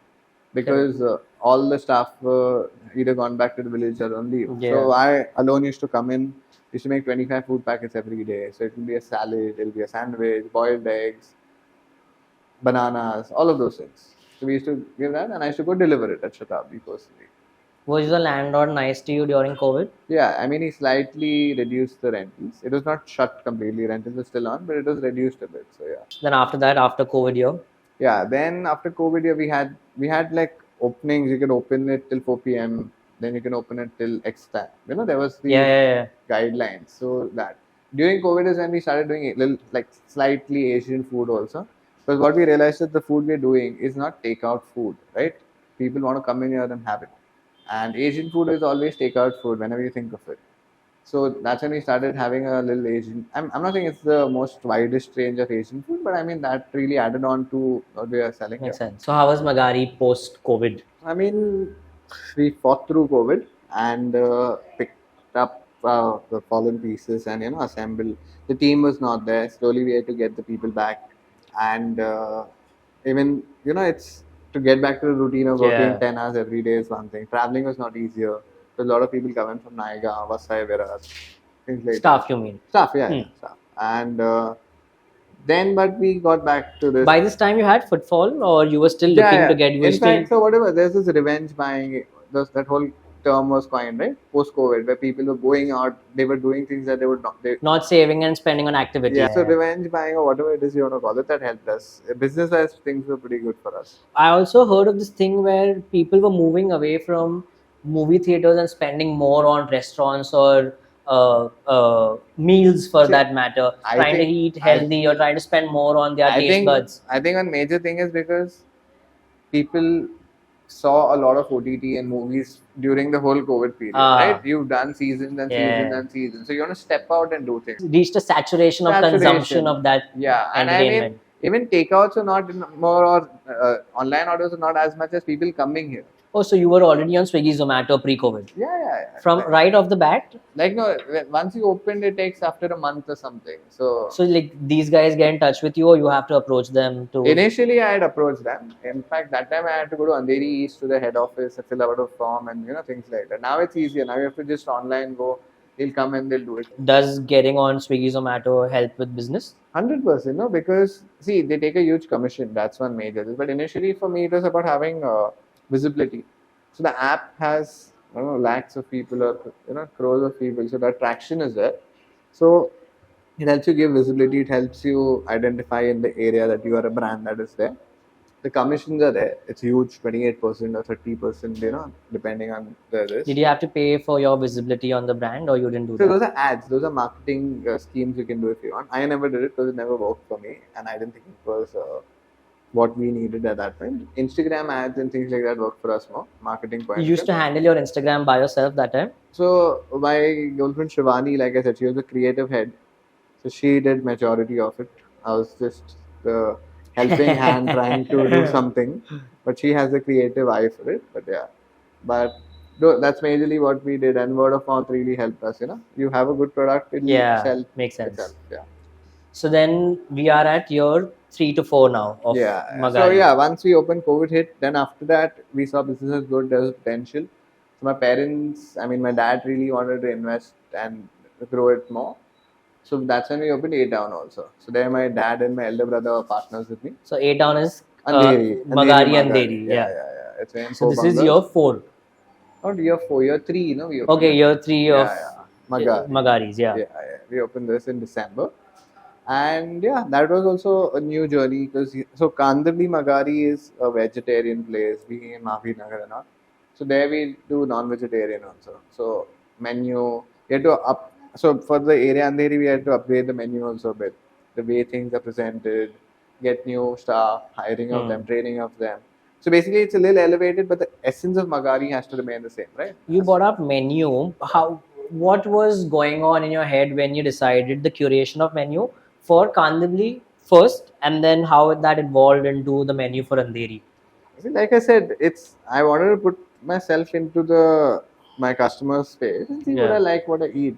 because all the staff were either gone back to the village or on leave. So I alone used to come in, used to make 25 food packets every day. So it will be a salad, it will be a sandwich, boiled eggs, bananas, all of those things. So we used to give that, and I used to go deliver it at Shatabdi personally. Was the landlord nice to you during COVID? Yeah, I mean, he slightly reduced the rentals. It was not shut completely, rentals were still on, but it was reduced a bit. So yeah. Then after that, after COVID year? Yeah, then after COVID year, we had like openings. You could open it till 4 p.m. Then you can open it till X time. There was the guidelines. So that during COVID is when we started doing a little like slightly Asian food also. Because what we realized is the food we're doing is not takeout food, right? People want to come in here and have it. And Asian food is always takeout food whenever you think of it. So that's when we started having a little Asian. I'm not saying it's the most widest range of Asian food, but I mean that really added on to what we are selling. Makes sense. So how was Magari post-COVID? I mean, we fought through COVID and picked up the fallen pieces and assembled. The team was not there. Slowly we had to get the people back, and even it's to get back to the routine of working Yeah. 10 hours every day is one thing. Traveling was not easier. There's a lot of people coming from Naiga, Vasai, Viras, things like Staff, that. you mean? Stuff, yeah, Hmm. yeah, stuff. And then, but we got back to this. By this time, you had footfall, or you were still Yeah, looking to yeah. get? You were In still fact, so whatever, there's this revenge buying. That whole term was coined, right? Post-COVID, where people were going out, they were doing things that they would not. not saving and spending on activities. Yeah. So revenge buying or whatever it is you want to call it, that helped us. Business-wise, things were pretty good for us. I also heard of this thing where people were moving away from movie theaters and spending more on restaurants or meals for See, that matter, I trying to think eat healthy or trying to spend more on their taste buds. I think one major thing is because people saw a lot of OTT and movies during the whole COVID period, right? You've done seasons and seasons Yeah. and seasons, so you want to step out and do things. Reached a saturation of consumption of that Yeah, and I mean, entertainment. even takeouts are not more, or online orders are not as much as people coming here. Oh, so you were already on Swiggy, Zomato pre-COVID. Yeah. From right off the bat. Like no, once you opened, it takes after a month or something. So like these guys get in touch with you, or you have to approach them to. initially, I had approached them. In fact, that time I had to go to Andheri East to the head office, fill out a form, and things like that. Now it's easier. Now you have to just online go. They'll come and they'll do it. Does getting on Swiggy, Zomato help with business? 100%, no, because see, they take a huge commission. That's one major. But initially, for me, it was about having visibility. So the app has lakhs of people or crores of people. So the traction is there. So it helps you give visibility. It helps you identify in the area that you are a brand that is there. The commissions are there. It's huge, 28% or 30%. Depending on the risk. Did you have to pay for your visibility on the brand, or you didn't do So that? those are ads. Those are marketing schemes you can do if you want. I never did it because it never worked for me, and I didn't think it was what we needed at that point. Instagram ads and things like that worked for us more. Marketing point. You used to handle your Instagram by yourself that time? So my girlfriend Shivani, like I said, she was the creative head. So she did majority of it. I was just the helping hand trying to do something. But she has the creative eye for it. But yeah. But that's majorly what we did, and word of mouth really helped us. You have a good product, it'll sell. Makes sense. Itself. Yeah. So then we are at year 3 to 4 now of Magari. So yeah, once we opened, COVID hit. Then after that, we saw business is good. There was potential. So my parents, my dad really wanted to invest and grow it more. So that's when we opened A Town also. So there, my dad and my elder brother were partners with me. So A Town is Andheri. Magari Andheri. Yeah. It's in So this is year 4. Not year 4, year 3. We opened Okay, year 3 of Magari. Magaris. Yeah. We opened this in December. And yeah, that was also a new journey because Kandavali Magari is a vegetarian place, being in Mahvi Nagar and all. So there we do non-vegetarian also. So menu, we had to up. So for the area Andheri, we had to upgrade the menu also a bit. The way things are presented, get new staff, hiring of them, training of them. So basically, it's a little elevated, but the essence of Magari has to remain the same, right? You brought up menu. What was going on in your head when you decided the curation of menu for Kandavali first, and then how that evolved into the menu for Andheri? Like I said, I wanted to put myself into my customer's space and see what I like, what I eat.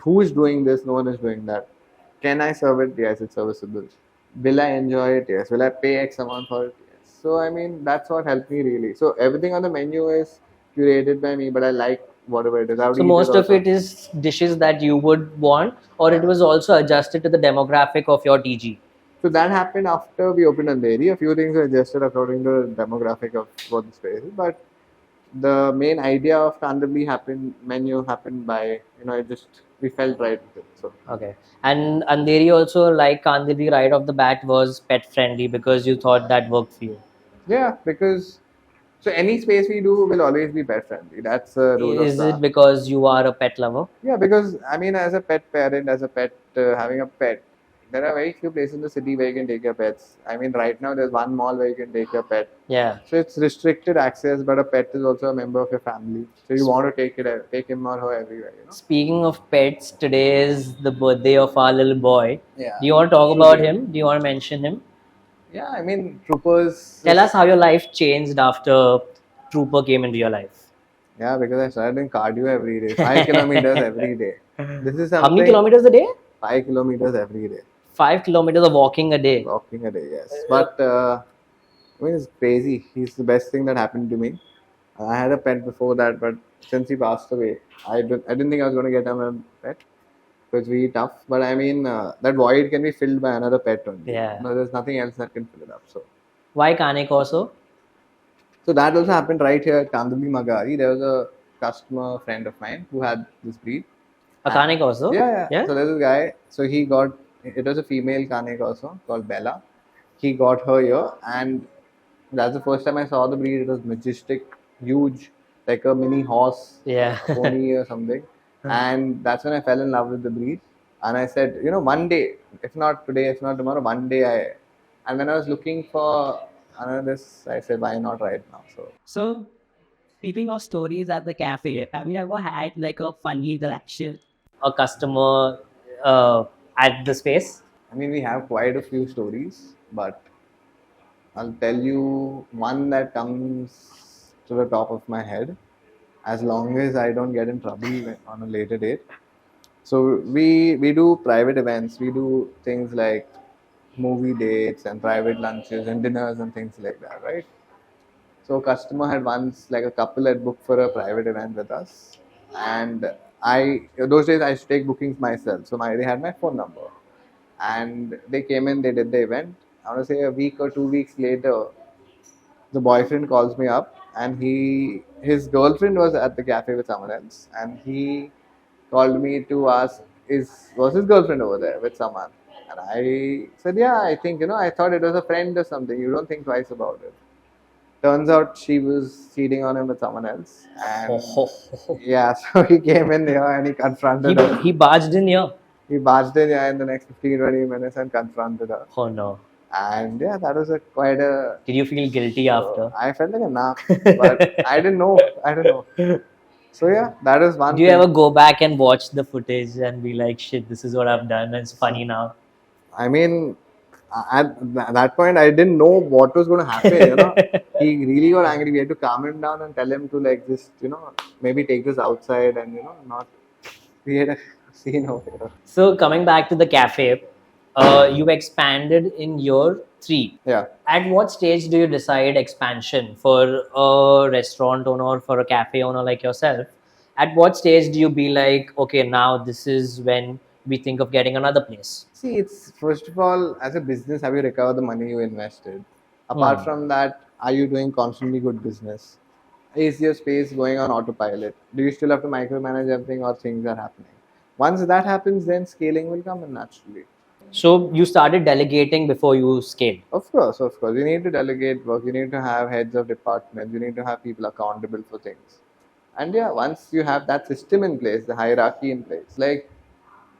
Who is doing this? No one is doing that. Can I serve it? Yes, it's serviceable. Will I enjoy it? Yes. Will I pay X amount for it? Yes. So that's what helped me really. So everything on the menu is curated by me, but I like whatever it is. So most of it is dishes that you would want, or it was also adjusted to the demographic of your TG? So that happened after we opened Andheri. A few things were adjusted according to the demographic of what the space is, but the main idea of Kandavali menu happened by, we felt right with it. So. Okay. And Andheri also, like Kandavali right off the bat, was pet friendly because you thought that worked for you. Yeah, because so any space we do will always be pet friendly. That's a rule of thumb. Is it because you are a pet lover? Yeah, because as a pet parent, as a pet, having a pet, there are very few places in the city where you can take your pets. Right now there's one mall where you can take your pet. Yeah. So it's restricted access, but a pet is also a member of your family. So you want to take him or her everywhere. Speaking of pets, today is the birthday of our little boy. Yeah. Do you want to talk about him? Do you want to mention him? Yeah, Troopers. Tell us how your life changed after Trooper came into your life. Yeah, because I started doing cardio every day. 5 kilometers every day. This is something. How many kilometers a day? 5 kilometers every day. 5 kilometers of walking a day. Walking a day, yes. But I mean, it's crazy. He's the best thing that happened to me. I had a pet before that, but since he passed away, I didn't think I was going to get him a pet. So it's really tough. But I mean, that void can be filled by another pet only. Yeah. No, there's nothing else that can fill it up. Why Kane Corso? So that also happened right here at Magari. There was a customer friend of mine who had this breed. A Kane Corso? Yeah. So there's this guy. So he got, it was a female Kane Corso called Bella. He got her here, and that's the first time I saw the breed. It was majestic, huge, like a mini horse, Yeah. pony or something. And that's when I fell in love with the breed. And I said, one day, if not today, if not tomorrow, one day and when I was looking for another this, I said, why not right now? So, speaking of stories at the cafe, have you ever had like a funny interaction? A customer at the space? I mean, we have quite a few stories, but I'll tell you one that comes to the top of my head, as long as I don't get in trouble on a later date. So we do private events. We do things like movie dates and private lunches and dinners and things like that, right? So a customer had once, like a couple had booked for a private event with us, and those days I used to take bookings myself. So they had my phone number, and they came in, they did the event. I want to say a week or 2 weeks later, the boyfriend calls me up, and his girlfriend was at the cafe with someone else, and he called me to ask was his girlfriend over there with someone, and I said, yeah, I think I thought it was a friend or something. You don't think twice about it. Turns out she was cheating on him with someone else, and yeah, so he came in here and he confronted her. He barged in here. He barged in here in the next 15-20 minutes and confronted her. Oh no. And yeah, that was quite a. Did you feel guilty after? I felt like a narc, but I didn't know. So yeah, that is one. Do you ever go back and watch the footage and be like, shit, this is what I've done, and it's funny now? I mean, at that point, I didn't know what was going to happen. He really got angry. We had to calm him down and tell him to like just maybe take this outside and not create a scene over here. So coming back to the cafe, you expanded in year 3. Yeah. At what stage do you decide expansion for a restaurant owner or for a cafe owner like yourself? At what stage do you be like, okay, now this is when we think of getting another place? See, it's first of all, as a business, have you recovered the money you invested? Apart from that, are you doing constantly good business? Is your space going on autopilot? Do you still have to micromanage everything, or things are happening? Once that happens, then scaling will come in naturally. So you started delegating before you scaled? Of course. You need to delegate work. You need to have heads of departments. You need to have people accountable for things. And yeah, once you have that system in place, the hierarchy in place, like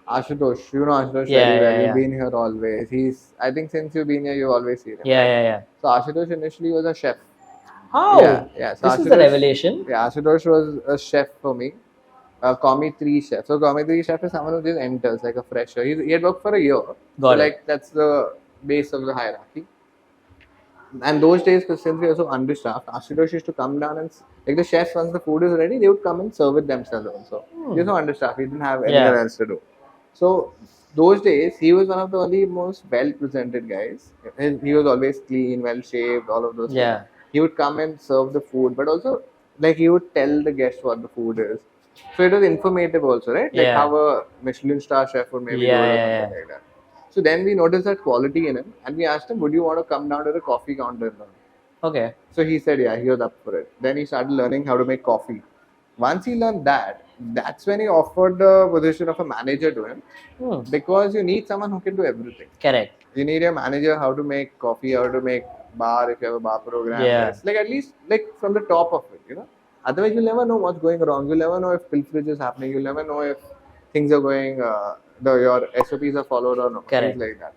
Ashutosh, Ashutosh very well. You've been here always. I think since you've been here, you've always seen him. Yeah. So Ashutosh initially was a chef. How? Yeah. So this is a revelation. Yeah, Ashutosh was a chef for me. Commie 3 chef. So Commie 3 chef is someone who just enters like a fresher. He had worked for a year. Got it. Like that's the base of the hierarchy. And those days, since we were so understaffed, Ashutosh used to come down and like the chefs, once the food is ready, they would come and serve it themselves also. He was so understaffed. He didn't have anything else to do. So those days, he was one of the only most well-presented guys. He was always clean, well-shaved, all of those things. He would come and serve the food, but also like he would tell the guests what the food is. So it was informative also, right? Like how a Michelin star chef would maybe do or something like that. So then we noticed that quality in him, and we asked him, would you want to come down to the coffee counter and learn? Okay. So he said, yeah, he was up for it. Then he started learning how to make coffee. Once he learned that, that's when he offered the position of a manager to him. Because you need someone who can do everything. Correct. You need a manager how to make coffee, how to make bar, if you have a bar program. Like at least like from the top of it, Otherwise, you'll never know what's going wrong. You'll never know if pilferage is happening. You'll never know if things are going, your SOPs are followed or not. Things like that.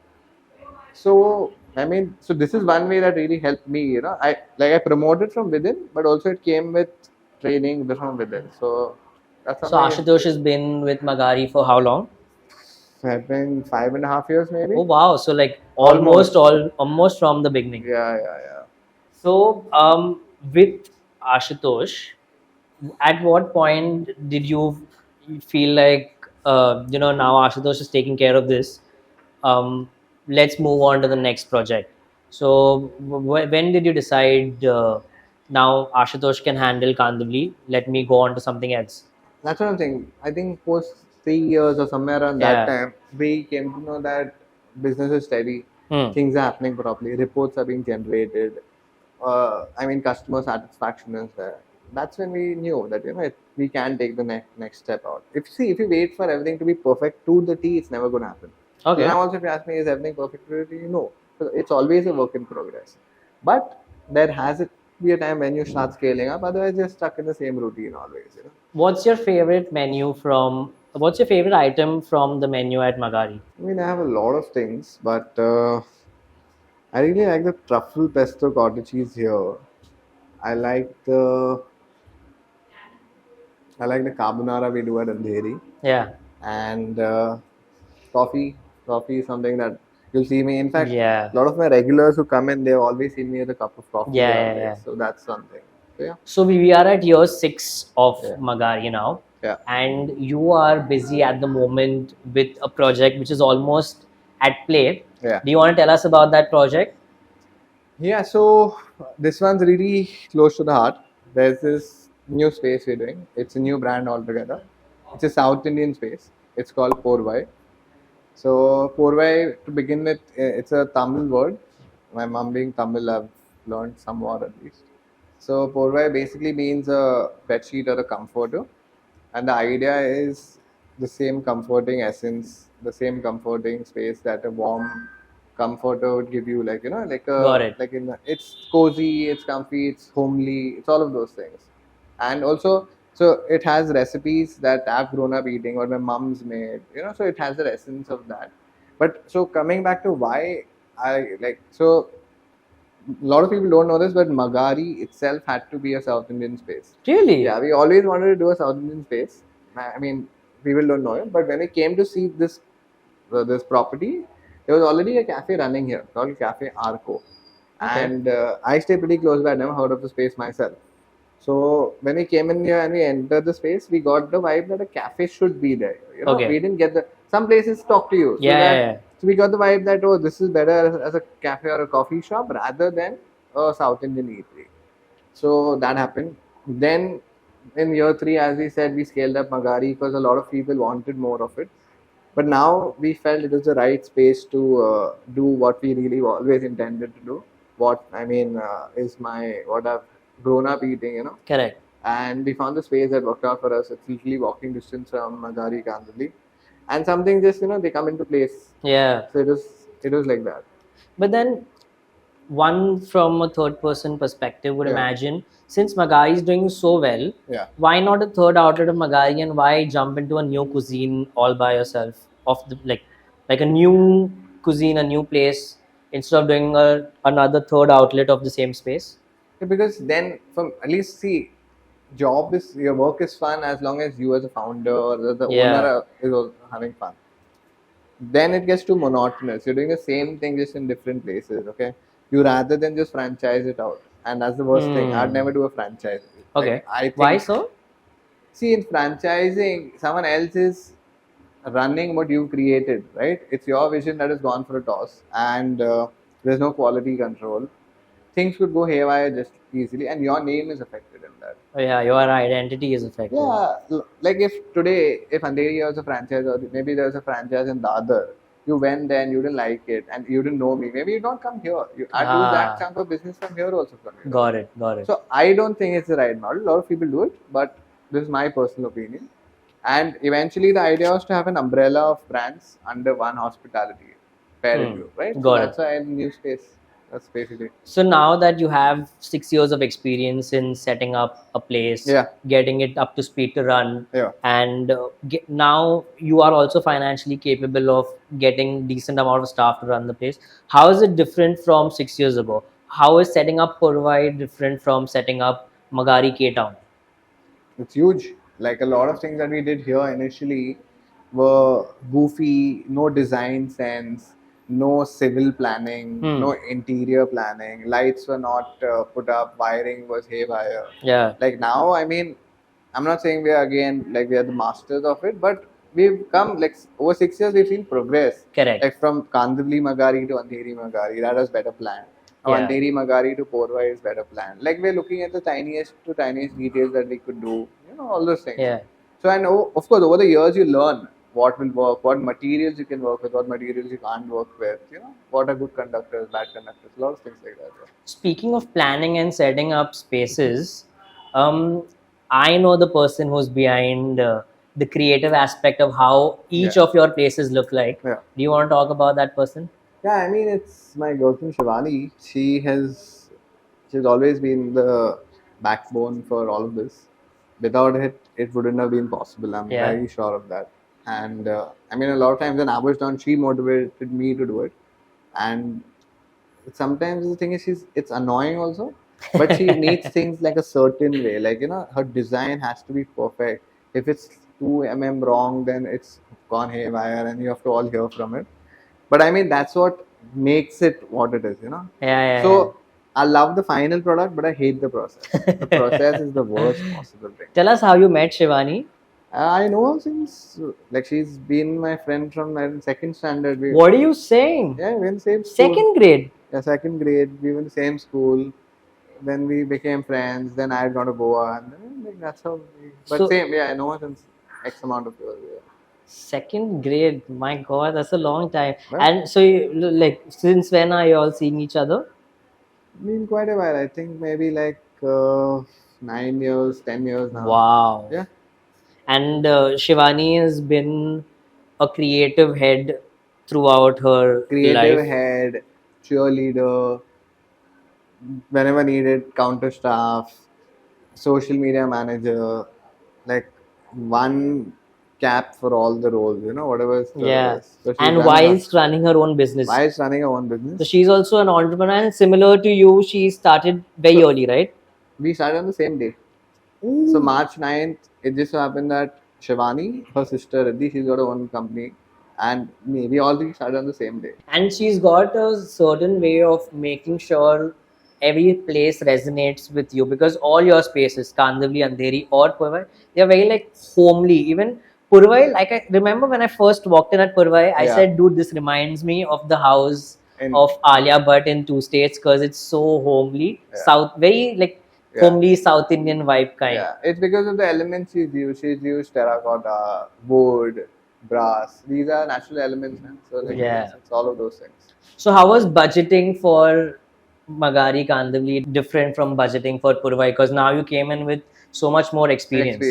So, so this is one way that really helped me, I promoted from within, but also it came with training from within. So, that's So, Ashutosh has been with Magari for how long? I've been 5.5 years maybe. Oh, wow. So, like almost from the beginning. Yeah. So, with Ashutosh, at what point did you feel like, now Ashutosh is taking care of this, let's move on to the next project? So when did you decide now Ashutosh can handle Kandivali? Let me go on to something else. That's what I'm saying. I think post 3 years or somewhere around that Yeah. time, we came to know that business is steady, Hmm. things are happening properly, reports are being generated. Customer satisfaction is there. That's when we knew that we can take the next step out. If you wait for everything to be perfect to the T, it's never going to happen. So Okay. now also, if you ask me, is everything perfect to the T? No. So it's always a work in progress. But there has to be a time when you start scaling up. Otherwise, you're stuck in the same routine always. What's your favorite menu from? What's your favorite item from the menu at Magari? I have a lot of things, but I really like the truffle pesto cottage cheese here. I like the I like the carbonara we do at Andheri, Yeah. and coffee. Coffee is something that you'll see me. In fact, Yeah. a lot of my regulars who come in, they always see me with a cup of coffee Yeah. Yeah. always. Yeah. So that's something. So yeah, So we are at year 6 of yeah, Magari now, yeah, and you are busy at the moment with a project which is almost at play. yeah. Do you want to tell us about that project? Yeah, so this one's really close to the heart. There's this new space we're doing. It's a new brand altogether. It's a South Indian space. It's called Pōrvai. So Pōrvai, to begin with, it's a Tamil word. My mom being Tamil, I've learned somewhat at least. So Pōrvai basically means a bedsheet or a comforter, and the idea is the same comforting essence, the same comforting space that a warm comforter would give you, like Got it. it's cozy, it's comfy, it's homely, it's all of those things. And also, so it has recipes that I've grown up eating or my mom's made, so it has the essence of that. But so coming back to why I like, so a lot of people don't know this, but Magari itself had to be a South Indian space. Really? Yeah, we always wanted to do a South Indian space. People don't know it, but when we came to see this property, there was already a cafe running here called Cafe Arco, Okay. and I stay pretty close by. I never heard of the space myself. So when we came in here and we entered the space, we got the vibe that a cafe should be there. Okay. We didn't get some places talk to you. Yeah, yeah, yeah. So we got the vibe that this is better as a cafe or a coffee shop rather than a South Indian eatery. So that happened. Then in year 3, as we said, we scaled up Magari because a lot of people wanted more of it. But now we felt it was the right space to do what we really always intended to do. Is what I've grown up eating. Correct. And we found the space that worked out for us. It's literally walking distance from Magari Kandivali. And something just, they come into place. Yeah. So it was like that. But then, one from a third person perspective would Yeah. imagine, since Magari is doing so well, Yeah. why not a third outlet of Magari, and why jump into a new cuisine all by yourself of the like a new cuisine, a new place, instead of doing another third outlet of the same space? Yeah, because then, from at least see, your work is fun as long as you as a founder or the Yeah. owner is also having fun. Then it gets too monotonous. You're doing the same thing just in different places. Okay, you rather than just franchise it out, and that's the worst thing. I'd never do a franchise. Okay. I think, Why so? see, in franchising, someone else is running what you created, right? It's your vision that has gone for a toss, and there's no quality control. Things could go haywire just easily, and your name is affected in that. Oh, yeah, your identity is affected. Yeah, like if Andheri was a franchise, or maybe there's a franchise in Dadar, you went there and you didn't like it and you didn't know me, maybe you don't come here. I do that chunk of business from here also from you. Got it. Got it. So I don't think it's the right model. A lot of people do it, but this is my personal opinion. And eventually the idea was to have an umbrella of brands under one hospitality parent group, right? Got So it. that's why in new space. That's basically. So now that you have 6 years of experience in setting up a place, Yeah. getting it up to speed to run, Yeah. and now you are also financially capable of getting decent amount of staff to run the place. How is it different from 6 years ago? How is setting up Pōrvai different from setting up Magari K Town? It's huge. Like a lot of things that we did here initially were goofy, no design sense, no civil planning, no interior planning. Lights were not put up, wiring was haywire. Yeah. Like now, I'm not saying we are the masters of it, but we've come over 6 years, we've seen progress. Correct. Like from Kandivali Magari to Andheri Magari, that was better planned. Yeah. Andheri Magari to Pōrvai is better planned. Like we're looking at the tiniest to tiniest details that we could do. All those things. Yeah. So I know, of course, over the years you learn what will work, what materials you can work with, what materials you can't work with. What are good conductors, bad conductors, a lot of things like that. Speaking of planning and setting up spaces, um, I know the person who's behind the creative aspect of how each Yeah. of your places look like. Yeah. Do you want to talk about that person? Yeah, I mean, it's my girlfriend Shivani. She's always been the backbone for all of this. Without it, it wouldn't have been possible. I'm Yeah. very sure of that. And I mean, a lot of times when I was done, she motivated me to do it. And sometimes the thing is, it's annoying also, but she needs things like a certain way. Like her design has to be perfect. If it's 2 mm wrong, then it's gone haywire, and you have to all hear from it. But I mean, that's what makes it what it is. Yeah. So I love the final product, but I hate the process. The process is the worst possible thing. Tell us how you met Shivani. I know her since like she's been my friend from my second standard. What are you saying? Yeah, we're in the same school. Second grade. Yeah, second grade. We were in the same school. Then we became friends. Then I had gone to Goa, and then like, that's how. But same, yeah, I know her since X amount of years. Yeah. Second grade. My God, that's a long time. Right. And so, like, since when are you all seeing each other? Been quite a while. I think maybe like 9 years, 10 years now. Wow. Yeah. And Shivani has been a creative head throughout her Creative life. head, cheerleader, whenever needed, counter staff, social media manager, like one cap for all the roles, whatever. Yeah. So And whilst running her own business. Whilst running her own business. So she's also an entrepreneur, and similar to you, she started very early, right? We started on the same day. So March 9th, it just so happened that Shivani, her sister Riddhi, she's got her own company, and we all three started on the same day. And she's got a certain way of making sure every place resonates with you, because all your spaces, Kandivali, Andheri or Purvai, they're very like homely. Even Purvai, like I remember when I first walked in at Purvai, I said, dude, this reminds me of the house of Alia Bhatt in Two States, because it's so homely. Very like homely South Indian vibe kind. Yeah, it's because of the elements she's used. She's used terracotta, wood, brass. These are natural elements, man. So like, it's all of those things. So how was budgeting for Magari Kandivali different from budgeting for Purvai? Because now you came in with so much more experience.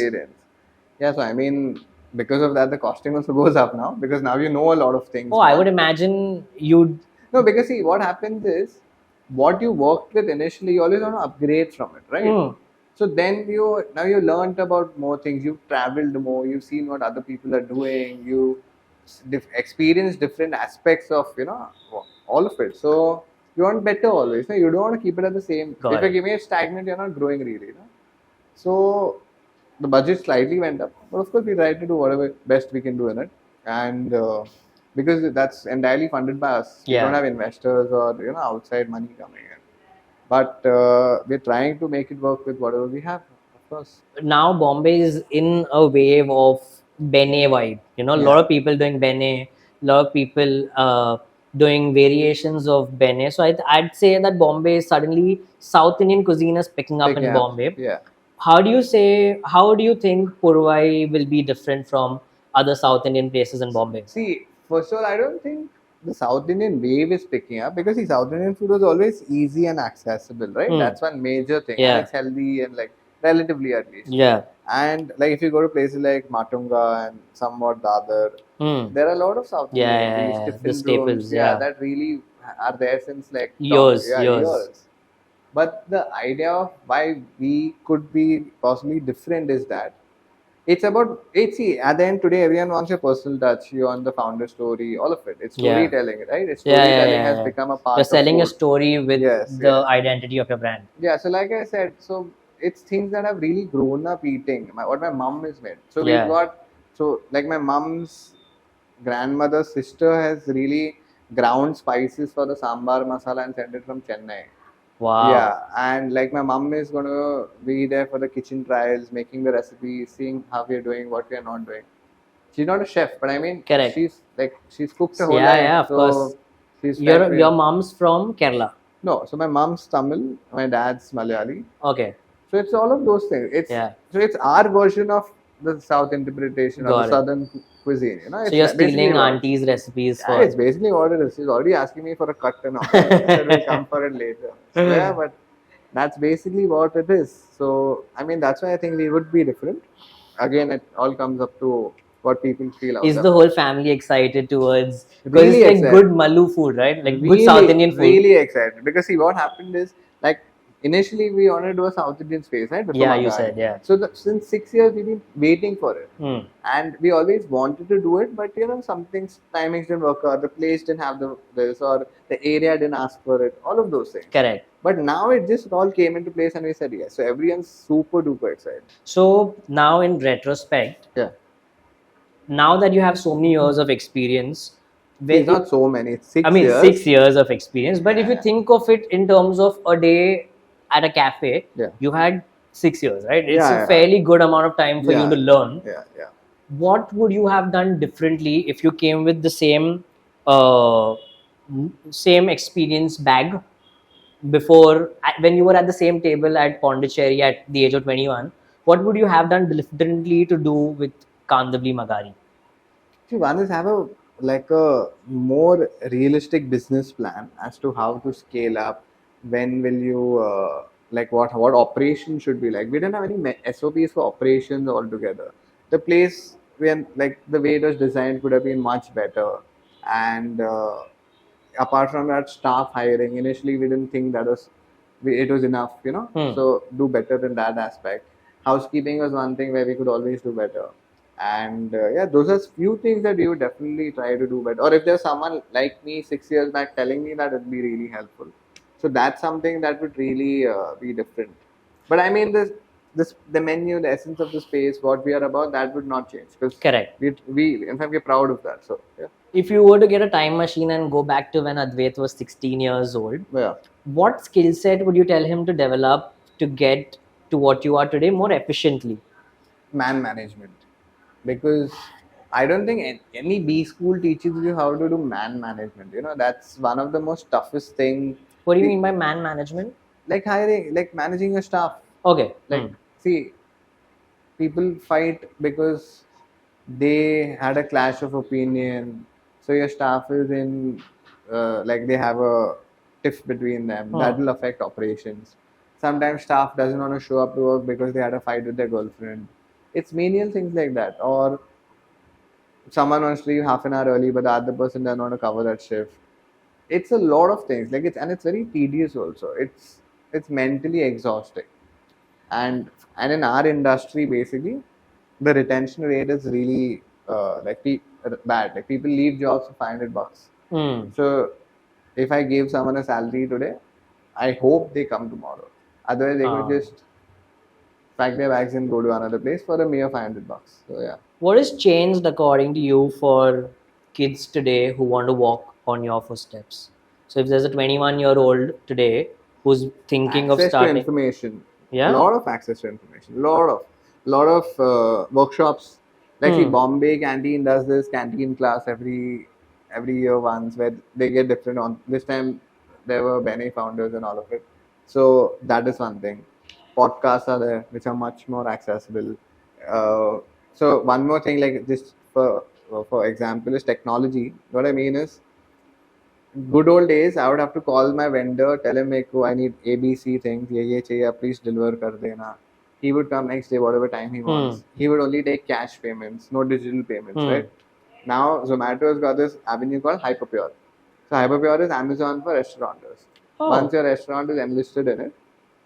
Yeah, so I mean, because of that, the costing also goes up now, because now you know a lot of things. Oh, I would imagine you'd... No, because see, what happens is, what you worked with initially, you always want to upgrade from it, right? So then you learned about more things. You've traveled more. You've seen what other people are doing. You experienced different aspects of all of it. So you want better always. You don't want to keep it at the same. If you give me a stagnant, you're not growing really. So the budget slightly went up, but of course we try to do whatever best we can do in it, and because that's entirely funded by us. We don't have investors or outside money coming in. But we're trying to make it work with whatever we have, of course. Now Bombay is in a wave of Bene vibe. A lot of people doing Bene, a lot of people doing variations of Bene. So I'd say that Bombay is suddenly, South Indian cuisine is picking up in Bombay. Yeah. How do you think Purvai will be different from other South Indian places in Bombay? See, first of all, I don't think the South Indian wave is picking up, because South Indian food was always easy and accessible, right? That's one major thing. And it's healthy and like relatively at least. Yeah. And like if you go to places like Matunga and somewhat Dadar, there are a lot of South Indian the staples, rooms, that really are there since like years. But the idea of why we could be possibly different is that it's about, see, at the end today, everyone wants your personal touch. You want the founder story, all of it. It's storytelling, right? It's storytelling has become a part You're selling of a story with the identity of your brand. Yeah, so like I said, so it's things that have really grown up eating. What my mom has made. So we've got, so like my mom's grandmother's sister has really ground spices for the sambar masala and sent it from Chennai. Wow. Yeah, and like my mom is going to be there for the kitchen trials, making the recipes, seeing how we are doing, what we are not doing. She's not a chef, but I mean, she's cooked her whole life. Yeah, of course. Your mom's from Kerala. No, so my mom's Tamil, my dad's Malayali. Okay, So it's all of those things. yeah, So it's our version of the South interpretation or the got it. Southern cuisine. You know, So it's you're basically stealing what. auntie's recipes Yeah, for. it's basically what it is. She's already asking me for a cut and all. I said we'll come for it later. So yeah, but that's basically what it is. So I mean, that's why I think we would be different. Again, it all comes up to what people feel out Is there. the whole family excited towards, because Really it's like excited. good Malu food, right? Like good South Indian food. Really excited because see what happened is like initially we wanted to do a South Indian space, right? Before Yeah, you Magari. said, yeah. So since 6 years we've been waiting for it, and we always wanted to do it, but you know some things timings didn't work out, the place didn't have this, or the area didn't ask for it, all of those things. Correct. But now it just all came into place and we said yes. So everyone's super duper excited. So now in retrospect, Yeah. now that you have so many years of experience, It's not so many. It's 6 I mean, years. 6 years of experience. But if you Yeah. think of it in terms of a day at a cafe, Yeah. you had 6 years, right? It's Yeah, a yeah. fairly good amount of time for you Yeah. to learn. Yeah, yeah. What would you have done differently if you came with the uh, same experience bag before, when you were at the same table at Pondicherry at the age of 21? What would you have done differently to do with Kandavali Magari? See, one is have a more realistic business plan as to how to scale up. When will you like what operation should be like? We didn't have any SOPs for operations altogether. The place when like the way it was designed could have been much better. And apart from that, staff hiring initially we didn't think that it was enough. You know, so do better in that aspect. Housekeeping was one thing where we could always do better. And yeah, those are few things that we would definitely try to do better. Or if there's someone like me 6 years back telling me that, it'd be really helpful. So that's something that would really be different. But I mean, this the menu, the essence of the space, what we are about, that would not change because Correct. we in fact we're proud of that. So yeah. If you were to get a time machine and go back to when Advaith was 16 years old, Yeah. what skill set would you tell him to develop to get to what you are today more efficiently? Man management, because I don't think any B school teaches you how to do man management. You know, that's one of the most toughest thing. What do you mean by man management? Like hiring, like managing your staff. Okay. Like, see, people fight because they had a clash of opinion. So your staff is in, like they have a tiff between them. That will affect operations. Sometimes staff doesn't want to show up to work because they had a fight with their girlfriend. It's menial things like that. Or someone wants to leave half an hour early, but the other person doesn't want to cover that shift. It's a lot of things. Like it's very tedious also. It's mentally exhausting. And in our industry, basically, the retention rate is really bad. Like people leave jobs for $500. So if I give someone a salary today, I hope they come tomorrow. Otherwise, they could just pack their bags and go to another place for a mere $500. So yeah. What has changed according to you for kids today who want to walk on your footsteps? So if there's a 21-year-old today who's thinking Access of starting to information. Yeah. A lot of access to information. Lot of workshops. Like see, Bombay Canteen does this canteen class every year once, where they get different. On this time, there were Bene founders and all of it. So that is one thing. Podcasts are there, which are much more accessible. So one more thing, like just for example, is technology. What I mean is, good old days, I would have to call my vendor, tell him, I need ABC things, ye chahiye, please deliver kar dena. He would come next day, whatever time he wants. He would only take cash payments, no digital payments, right? Now, Zomato has got this avenue called hyperpure. So, hyperpure is Amazon for restaurateurs. Once your restaurant is enlisted in it,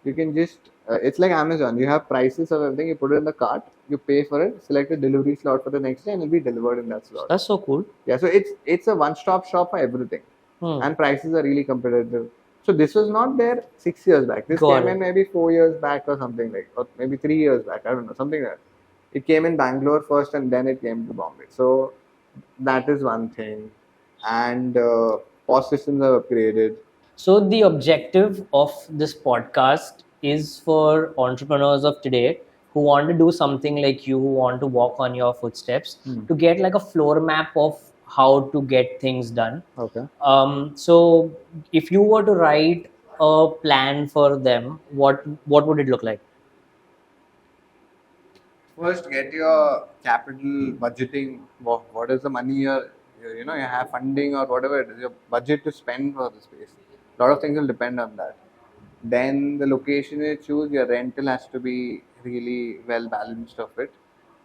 you can just, it's like Amazon. You have prices of everything, you put it in the cart, you pay for it, select a delivery slot for the next day, and it'll be delivered in that slot. That's so cool. Yeah, so it's a one-stop shop for everything. And prices are really competitive. So this was not there 6 years back. This came in maybe 4 years back or something like, or maybe 3 years back. I don't know, something like that. It came in Bangalore first, and then it came to Bombay. So that is one thing. And POS systems are upgraded. So the objective of this podcast is for entrepreneurs of today who want to do something like you, who want to walk on your footsteps, to get like a floor map of how to get things done. Okay. So if you were to write a plan for them, what would it look like? First, get your capital budgeting. What is the money you know, you have funding or whatever it is, your budget to spend for the space. A lot of things will depend on that. Then the location you choose, your rental has to be really well balanced of it.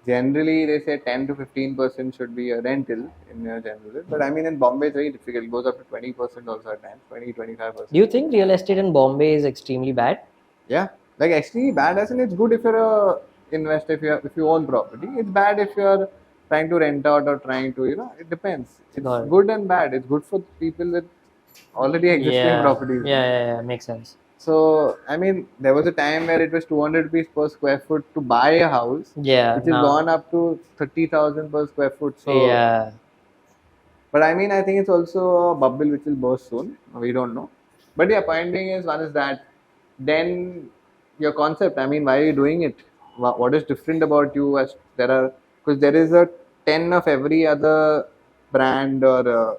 Generally, they say 10 to 15% should be a rental in your general. But I mean, in Bombay, it's very difficult. It goes up to 20% also at times, 20-25%. Do you think real estate in Bombay is extremely bad? Yeah, like actually bad as in it's good if you're a investor, if you own property. It's bad if you're trying to rent out or trying to, you know, it depends. It's Got it. good and bad. It's good for people with already existing properties. Yeah, makes sense. So I mean, there was a time where it was 200 rupees per square foot to buy a house, Yeah, which has now- gone up to 30,000 per square foot. So Yeah. but I mean, I think it's also a bubble which will burst soon. We don't know. But yeah, point being is one is that then your concept. I mean, why are you doing it? What is different about you? As there are, because there is a 10 of every other brand or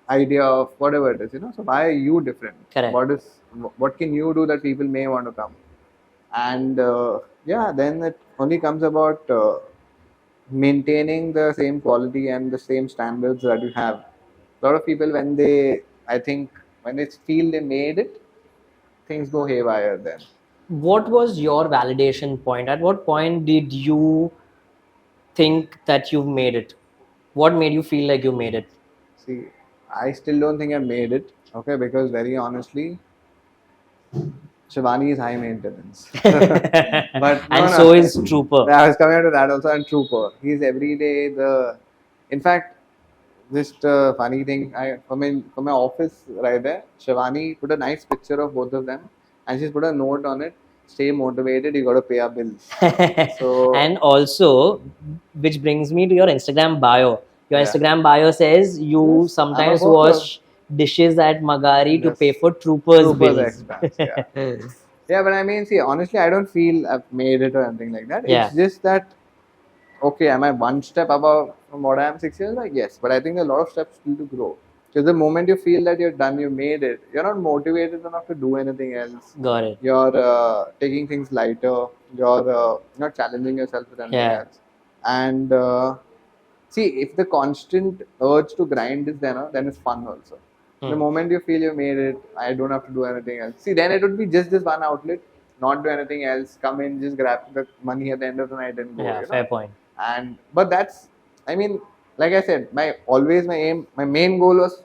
idea of whatever it is, you know. So why are you different? Correct. What can you do that people may want to come? And yeah, then it only comes about maintaining the same quality and the same standards that you have. A lot of people, when they, I think, when they feel they made it, things go haywire then. What was your validation point? At what point did you think that you've made it? What made you feel like you made it? See, I still don't think I made it, okay, because very honestly, Shivani is high maintenance. But And so is Trooper. I was coming to that also, and Trooper. He's every day in fact, just a funny thing, from my office right there, Shivani put a nice picture of both of them, and she's put a note on it: "Stay motivated. You got to pay our bills." So And also, which brings me to your Instagram bio. Your Yeah. Instagram bio says you Yes, I'm a sometimes worker. wash dishes at Magari to Yes. pay for Trooper's Trooper's bills. expense, yeah. Yeah, but I mean, see, honestly, I don't feel I've made it or anything like that. Yeah. It's just that, okay, am I one step above from what I am 6 years back? Yes, but I think a lot of steps still to grow. Because the moment you feel that you're done, you made it, you're not motivated enough to do anything else. Got it. You're taking things lighter. You're not challenging yourself with anything Yeah. else. And see, if the constant urge to grind is there, no, then it's fun also. The moment you feel you made it, I don't have to do anything else. See, then it would be just this one outlet, not do anything else, come in, just grab the money at the end of the night and go. Yeah, you know? fair point. And but that's, I mean, like I said, my aim, my main goal was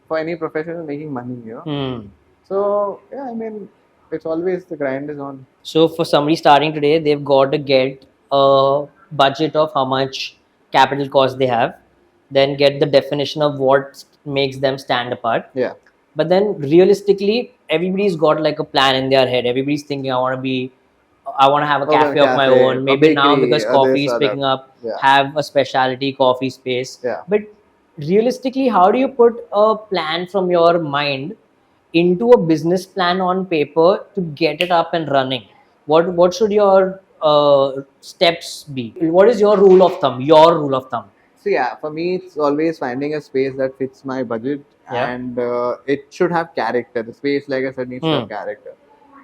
for any professional making money, you know. Hmm. So yeah, I mean, it's always the grind is on. So for somebody starting today, they've got to get a budget of how much capital cost they have, then get the definition of what makes them stand apart. Yeah. But then realistically, everybody's got like a plan in their head. Everybody's thinking, I want to have a Open a cafe of my cafe, own. a Maybe now bakery, because or coffee this is or picking that. up, Yeah. have a specialty coffee space. Yeah. But realistically, how do you put a plan from your mind into a business plan on paper to get it up and running? What should your steps be? What is your rule of thumb? Your rule of thumb. So yeah, for me, it's always finding a space that fits my budget, Yeah. and it should have character. The space, like I said, needs to have character.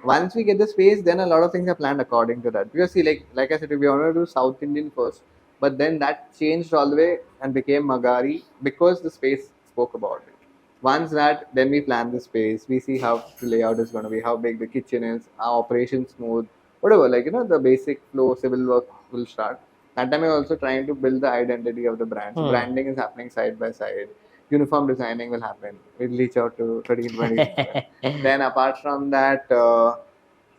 Once we get the space, then a lot of things are planned according to that. Because see, like I said, we wanted to do South Indian first, but then that changed all the way and became Magari because the space spoke about it. Once that, then we plan the space. We see how the layout is going to be, how big the kitchen is, our operation smooth, whatever. Like, you know, the basic flow, civil work will start. That time I'm also trying to build the identity of the brand. So branding is happening side by side. Uniform designing will happen. We'll reach out to 1320. Then apart from that,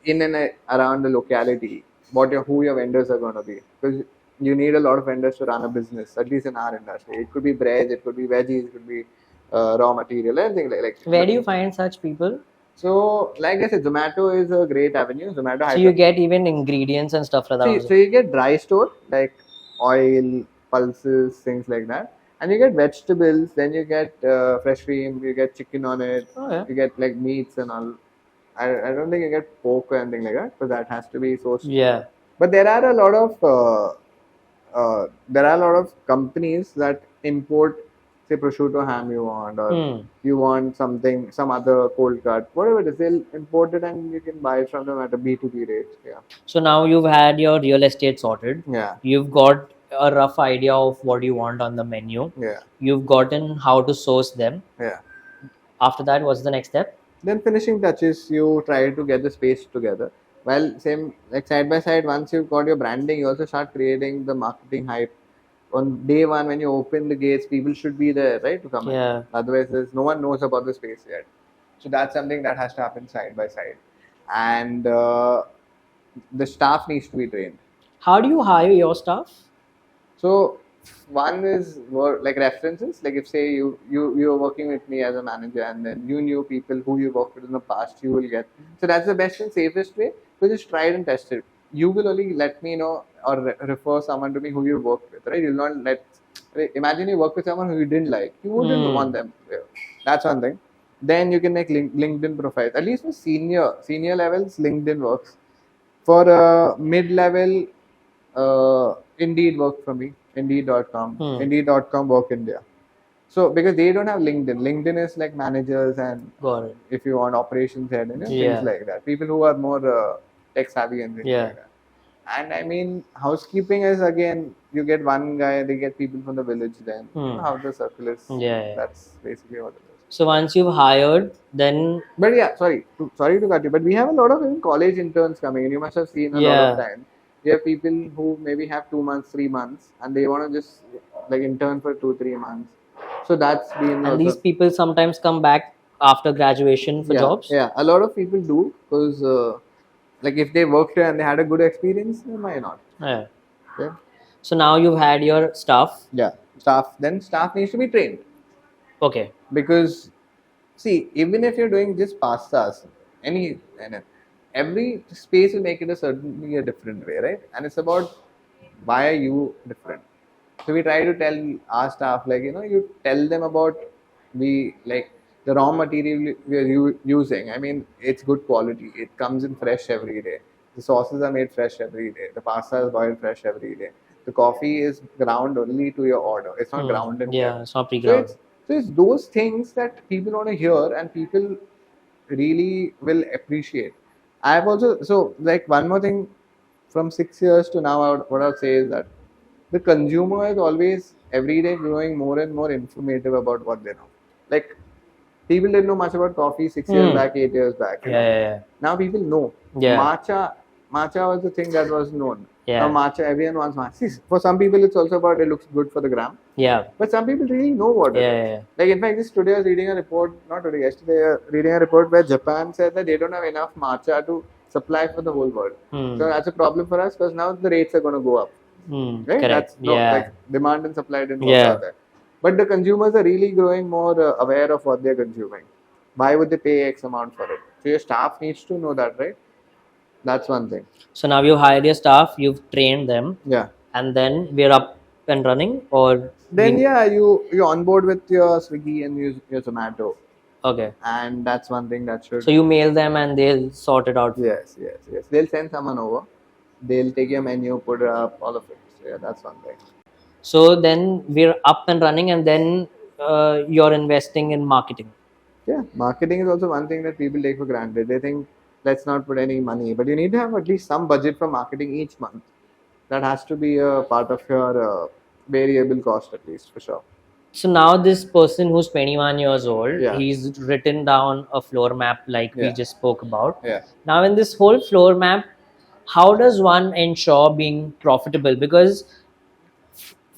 in and around the locality, who your vendors are going to be. Because you need a lot of vendors to run a business, at least in our industry. It could be bread, it could be veggies, it could be raw material, anything like. Where do you find such people? So, like I said, Zomato is a great avenue. Zomato. So you get even ingredients and stuff like that. Also. So you get dry store like oil, pulses, things like that, and you get vegetables. Then you get fresh cream. You get chicken on it. Oh, yeah. You get like meats and all. I don't think you get pork or anything like that, because that has to be sourced. Yeah. But there are a lot of companies that import say prosciutto ham you want, or Hmm. you want something, some other cold cut, whatever it is, they'll import it and you can buy it from them at a B2B rate. Yeah. So now you've had your real estate sorted. Yeah. You've got a rough idea of what you want on the menu. Yeah. You've gotten how to source them. Yeah. After that, what's the next step? Then finishing touches, you try to get the space together. Well, same like side by side, once you've got your branding, you also start creating the marketing hype. On day one, when you open the gates, people should be there, right, to come in. Yeah. Otherwise, no one knows about the space yet. So that's something that has to happen side by side. And the staff needs to be trained. How do you hire your staff? So one is like references. Like if say you are working with me as a manager, and then you knew people who you worked with in the past, you will get. So that's the best and safest way. So just try it and test it. You will only let me know or refer someone to me who you worked with, right? You'll not let. Imagine you work with someone who you didn't like. You wouldn't want them. That's one thing. Then you can make LinkedIn profiles. At least for senior levels, LinkedIn works. For mid-level, Indeed worked for me. Indeed.com. Indeed.com work India. So because they don't have LinkedIn. LinkedIn is like managers and Got it. if you want operations head and Yeah. things like that. People who are more tech savvy and things like that. And I mean, housekeeping is again, you get one guy, they get people from the village then. You know how the circle is. Yeah. That's basically what it is. So once you've hired, then But yeah, sorry to cut you, but we have a lot of even college interns coming in. You must have seen a lot of time. We have people who maybe have 2 months, 3 months, and they want to just like intern for 2-3 months. So that's been. And these people sometimes come back after graduation for jobs. Yeah, a lot of people do because like if they worked here and they had a good experience, then why not? Yeah. Okay. So now you've had your staff. Yeah, staff. Then staff needs to be trained. Okay. Because see, even if you're doing just pastas, every space will make it certainly a different way, right? And it's about why are you different. So we try to tell our staff, like you tell them about the raw material we are using. I mean, it's good quality. It comes in fresh every day. The sauces are made fresh every day. The pasta is boiled fresh every day. The coffee is ground only to your order. It's not ground in. Yeah, it's not pre-ground. So it's those things that people want to hear and people really will appreciate. I've also, so like one more thing from 6 years to now, what I would say is that the consumer is always every day growing more and more informative about what they know. Like people didn't know much about coffee 6 years back, 8 years back. Yeah. Now people know. Matcha was the thing that was known. Yeah. Now matcha, everyone wants matcha. See, for some people it's also about it looks good for the gram. Yeah. But some people really know what it is. Yeah. Like in fact, just today I was reading a report, not today, yesterday, reading a report where Japan said that they don't have enough matcha to supply for the whole world. So that's a problem for us because now the rates are going to go up. Right? Correct. That's like demand and supply didn't work out there. But the consumers are really growing more aware of what they're consuming. Why would they pay X amount for it? So your staff needs to know that, right? That's one thing. So now you hired your staff, you've trained them. Yeah. And then we're up and running, or then you onboard with your Swiggy and your Zomato. Okay. And that's one thing that should. So you mail them and they'll sort it out. Yes. They'll send someone over. They'll take your menu, put it up, all of it. So yeah, that's one thing. So then we're up and running, and then you're investing in marketing. Yeah, marketing is also one thing that people take for granted. They think, let's not put any money, but you need to have at least some budget for marketing each month. That has to be a part of your variable cost, at least, for sure. So now this person who's 21 years old, Yeah. he's written down a floor map like we just spoke about. Yeah. Now in this whole floor map, how does one ensure being profitable? Because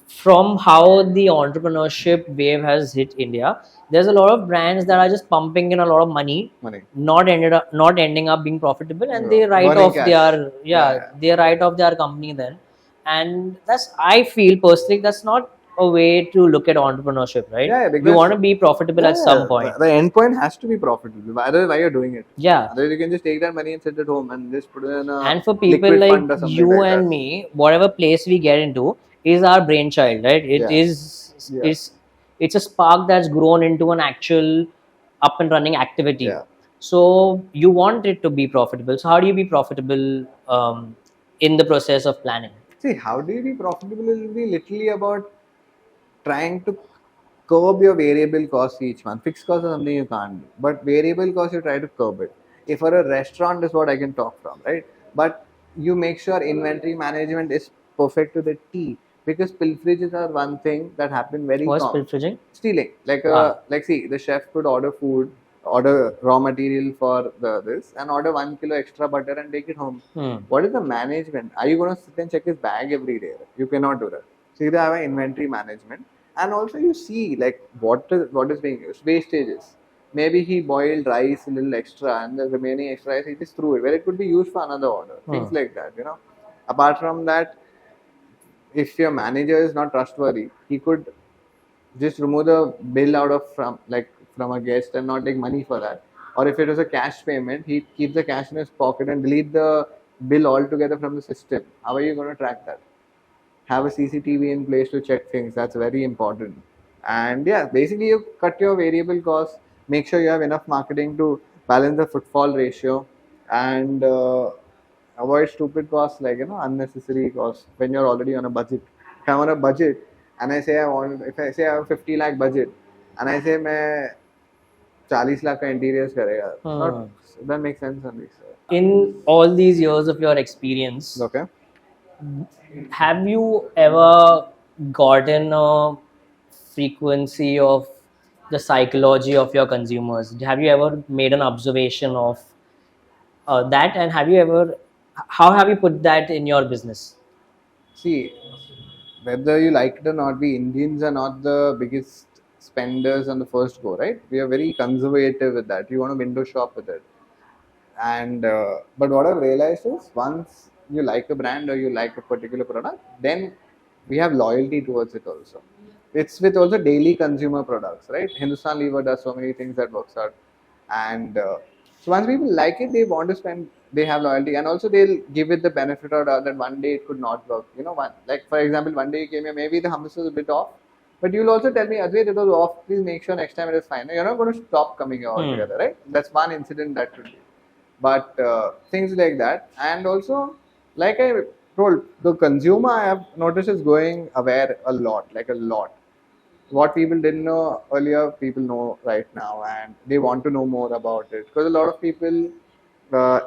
from how the entrepreneurship wave has hit India, there's a lot of brands that are just pumping in a lot of money. Not ending up being profitable, and they write off their they write off their company then. And I feel personally that's not a way to look at entrepreneurship, right? Yeah, you want to be profitable at some point. The end point has to be profitable. Otherwise, why you're doing it? Yeah. Otherwise, you can just take that money and sit at home and just put it in a and for people like you and me, whatever place we get into is our brainchild, right? It's a spark that's grown into an actual up and running activity. Yeah. So you want it to be profitable. So how do you be profitable in the process of planning? See, how do you be profitable? It will be literally about trying to curb your variable costs each month. Fixed costs are something you can't do, but variable costs you try to curb it. If for a restaurant is what I can talk from, right? But you make sure inventory management is perfect to the T, because pilferages are one thing that happen very What's common. pilfering? Stealing, Ah. like see, the chef could order food, order raw material for this, and order 1 kilo extra butter and take it home. What is the management? Are you going to sit and check his bag every day? You cannot do that. So you have an inventory management, and also you see like what is being used, wastages. Maybe he boiled rice a little extra, and the remaining extra rice he just threw it, where it could be used for another order. Things like that, Apart from that, if your manager is not trustworthy, he could just remove the bill out of from a guest and not take money for that. Or if it was a cash payment, he keeps the cash in his pocket and delete the bill altogether from the system. How are you going to track that? Have a CCTV in place to check things. That's very important. And yeah, basically you cut your variable costs, make sure you have enough marketing to balance the footfall ratio, and avoid stupid costs like unnecessary costs when you're already on a budget. If I'm on a budget and if I say I have 50 lakh budget and I say मैं 40 lakh का interiors करेगा, not that makes sense on this. In all these years of your experience, Okay. have you ever gotten a frequency of the psychology of your consumers? Have you ever made an observation of that? And how have you put that in your business? See, whether you like it or not, we Indians are not the biggest spenders on the first go, right? We are very conservative with that. You want to window shop with it. And but what I've realized is, once you like a brand or you like a particular product, then we have loyalty towards it also. It's with also daily consumer products, right? Hindustan Lever does so many things that works out, and so once people like it, they want to spend. They have loyalty, and also they'll give it the benefit of doubt that one day it could not work. Like for example, one day you came here, maybe the hummus was a bit off, but you'll also tell me, Advaith, it was off. Please make sure next time it is fine. You're not going to stop coming here altogether, right? That's one incident that could be. But things like that, and also, like I told, the consumer I have noticed is going aware a lot, like a lot. What people didn't know earlier, people know right now, and they want to know more about it, because a lot of people, uh,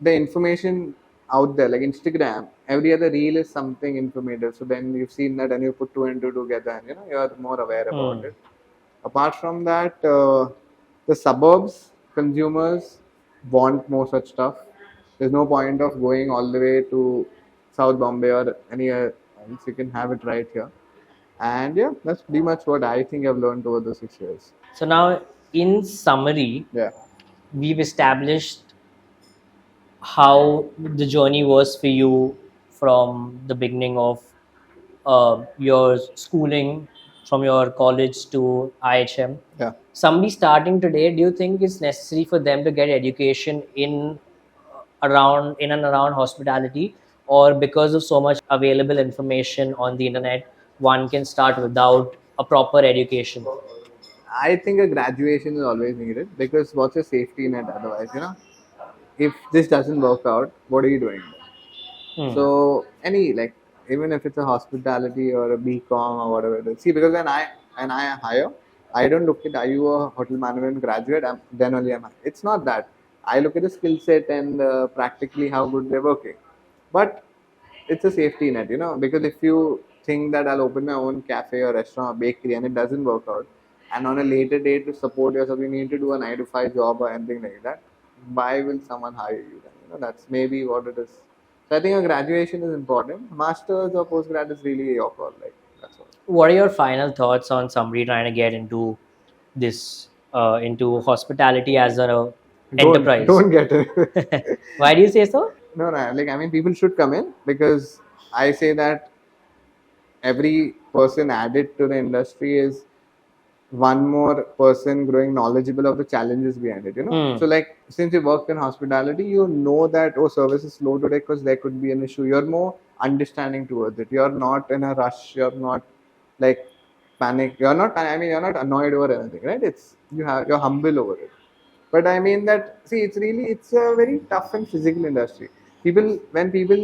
the information out there, like Instagram, every other reel is something informative. So then you've seen that and you put two and two together, and you're more aware about it. Apart from that, the suburbs consumers want more such stuff. There's no point of going all the way to South Bombay or anywhere else. You can have it right here. And yeah, that's pretty much what I think I've learned over the 6 years. So now, in summary, Yeah. we've established how the journey was for you from the beginning of your schooling, from your college to IHM. Yeah. Somebody starting today, do you think it's necessary for them to get education in and around hospitality, or because of so much available information on the internet, one can start without a proper education? I think a graduation is always needed, because what's your safety net otherwise, If this doesn't work out, what are you doing? So even if it's a hospitality or a BCom or whatever it is. See, because when I hire, I don't look at, are you a hotel management graduate? Then only I'm. It's not that. I look at the skill set and practically how good they're working. But it's a safety net, because if you think that I'll open my own cafe or restaurant or bakery and it doesn't work out, and on a later date to support yourself, you need to do a 9 to 5 job or anything like that, why will someone hire you then? That's maybe what it is. So I think a graduation is important. Masters or postgrad is really your call. Like, that's all. What are your final thoughts on somebody trying to get into this, into hospitality as an enterprise? Don't get it. Why do you say so? No, people should come in, because I say that every person added to the industry is one more person growing knowledgeable of the challenges behind it, So like, since you worked in hospitality, you know that, service is slow today because there could be an issue. You're more understanding towards it. You're not in a rush. You're not like panic. You're not annoyed over anything, right? You're humble over it. But I mean that, see, it's a very tough and physical industry. When people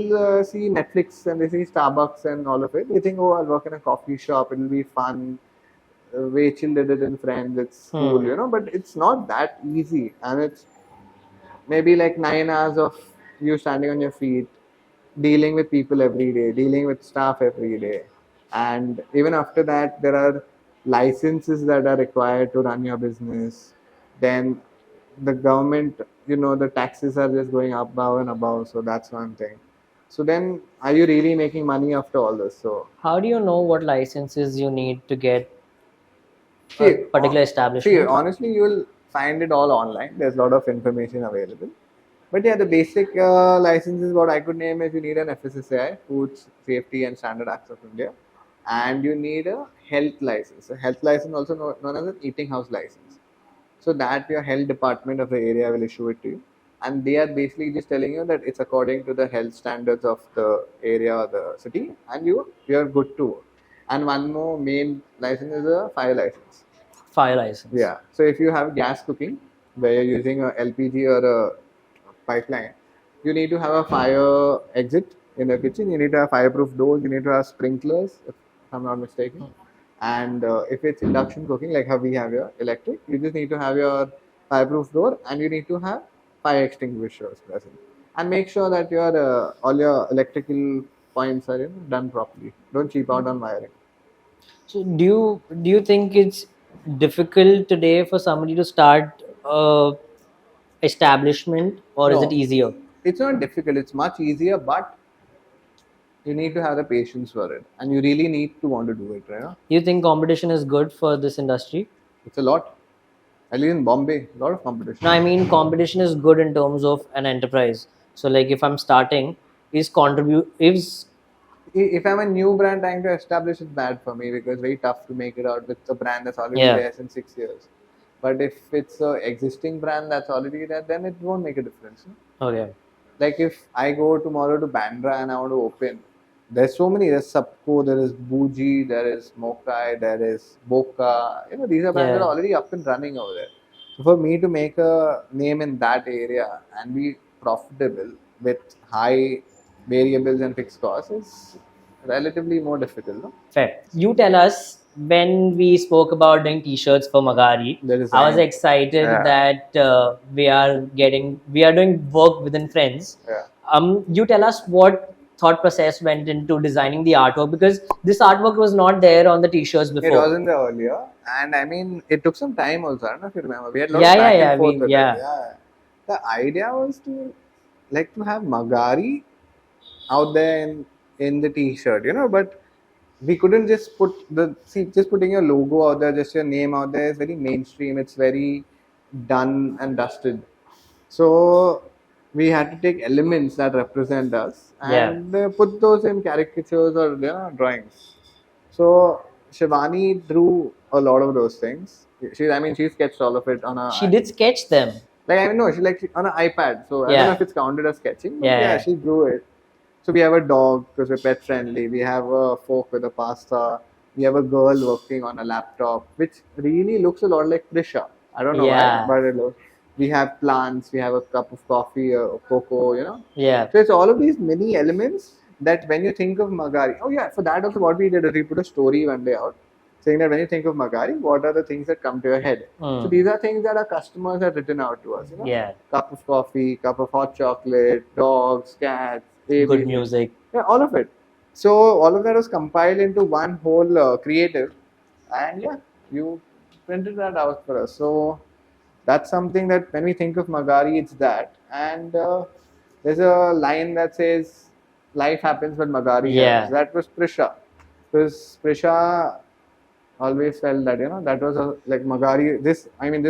see Netflix and they see Starbucks and all of it, they think, oh, I'll work in a coffee shop, it'll be fun. Rachel did it in Friends. It's cool, you know, but it's not that easy, and it's maybe like 9 hours of you standing on your feet, dealing with people every day, dealing with staff every day. And even after that, there are licenses that are required to run your business. Then the government, you know, the taxes are just going up, above and above. So that's one thing. So then, are you really making money after all this? So How do you know what licenses you need to get a see, particular establishment? honestly, you will find it all online. There's a lot of information available. But yeah, the basic licenses, what I could name is you need an FSSAI, Food Safety and Standard Acts of India, and you need a health license. A health license, also known as an eating house license. So that your health department of the area will issue it to you, and they are basically just telling you that it's according to the health standards of the area or the city, and you're good to work. And one more main license is a fire license. Fire license. Yeah. So if you have gas cooking, where you're using a LPG or a pipeline, you need to have a fire exit in the kitchen. You need to have fireproof doors. You need to have sprinklers, if I'm not mistaken. And if it's induction cooking, like how we have your electric, you just need to have your fireproof door, and you need to have fire extinguishers present. And make sure that your all your electrical points are, you know, done properly. Don't cheap out on wiring. So do you think it's difficult today for somebody to start a establishment, or is it No, easier? it's not difficult. It's much easier, but you need to have the patience for it, and you really need to want to do it. Right? You think competition is good for this industry? It's a lot. At least in Bombay, a lot of competition. No, I mean competition is good in terms of an enterprise. So like if I'm starting, is If I'm a new brand trying to establish, it's bad for me because it's very tough to make it out with a brand that's already Yeah. there since 6 years. But if it's a existing brand that's already there, then it won't make a difference. No? Okay. Like if I go tomorrow to Bandra and I want to open, there's so many. There's Sapko, there is Bougie, there is Mokai, there is Boca. You know, these are brands that Yeah. are already up and running over there. So for me to make a name in that area and be profitable with high variables and fixed costs is relatively more difficult. No? Fair. You tell us, when we spoke about doing t-shirts for Magari, The I was design. excited Yeah. that we are doing work within friends. Yeah. You tell us what thought process went into designing the artwork, because this artwork was not there on the t-shirts It before. wasn't there earlier, and I mean, it took some time also. I don't know if you remember. We had a lot Yeah, of back yeah, and forth yeah, with yeah. it. Yeah. The idea was to have Magari out there in the t-shirt, you know, but we couldn't just just putting your logo out there, just your name out there is very mainstream. It's very done and dusted. So we had to take elements that represent us Yeah. and put those in caricatures or, you know, drawings. So Shivani drew a lot of those things. She sketched all of it on a She did sketch them. like, I mean, no, she on an iPad. So I don't Yeah. know if it's counted as sketching, but Yeah, yeah, yeah. she drew it. So we have a dog because we're pet friendly. We have a fork with a pasta. We have a girl working on a laptop, which really looks a lot like Prisha. I don't know Yeah. why, but it looks. We have plants. We have a cup of coffee, cocoa. You know. Yeah. So it's all of these mini elements that when you think of Magari. Oh yeah, for that also what we did is we put a story one day out saying that when you think of Magari, what are the things that come to your head? So these are things that our customers have written out to us. You know? Yeah. Cup of coffee, cup of hot chocolate, dogs, cats, Good ABC. music. Yeah, all of it. So all of that was compiled into one whole creative, and yeah, you printed that out for us. So that's something that when we think of Magari, it's that. And there's a line that says, "Life happens, but Magari Yeah. helps." That was Prisha, because Prisha always felt that, you know, that was like Magari. This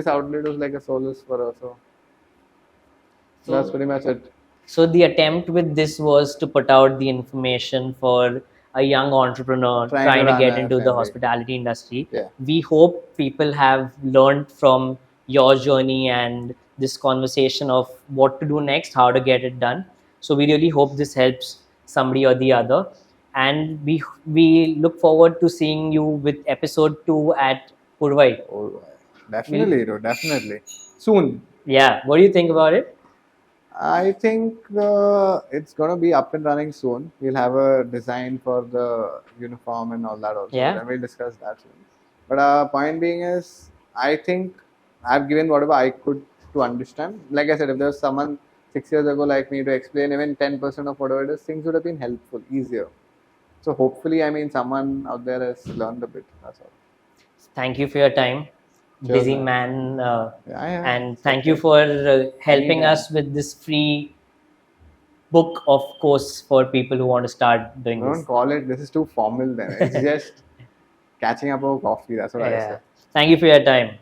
outlet was like a solace for her. So that's pretty much it. So the attempt with this was to put out the information for a young entrepreneur Trying trying to to run get a into the family. hospitality industry. Yeah. We hope people have learned from your journey and this conversation of what to do next, how to get it done. So we really hope this helps somebody or the other. And we look forward to seeing you with episode 2 at Pōrvai. Oh, definitely, bro, definitely. Soon. Yeah. What do you think about it? I think it's gonna be up and running soon. We'll have a design for the uniform and all that also. Yeah. Then we'll discuss that soon. But point being is, I think I've given whatever I could to understand. Like I said, if there was someone 6 years ago like me to explain even 10% of whatever it is, things would have been helpful, easier. So hopefully, I mean, someone out there has learned a bit. That's all. Thank you for your time, Cheers, busy man. man, Yeah. and It's thank you okay. for helping Anytime. us with this free book of course for people who want to start doing Don't this. call it. This is too formal. Then it's just catching up over coffee. That's what I say. Yeah. Thank you for your time.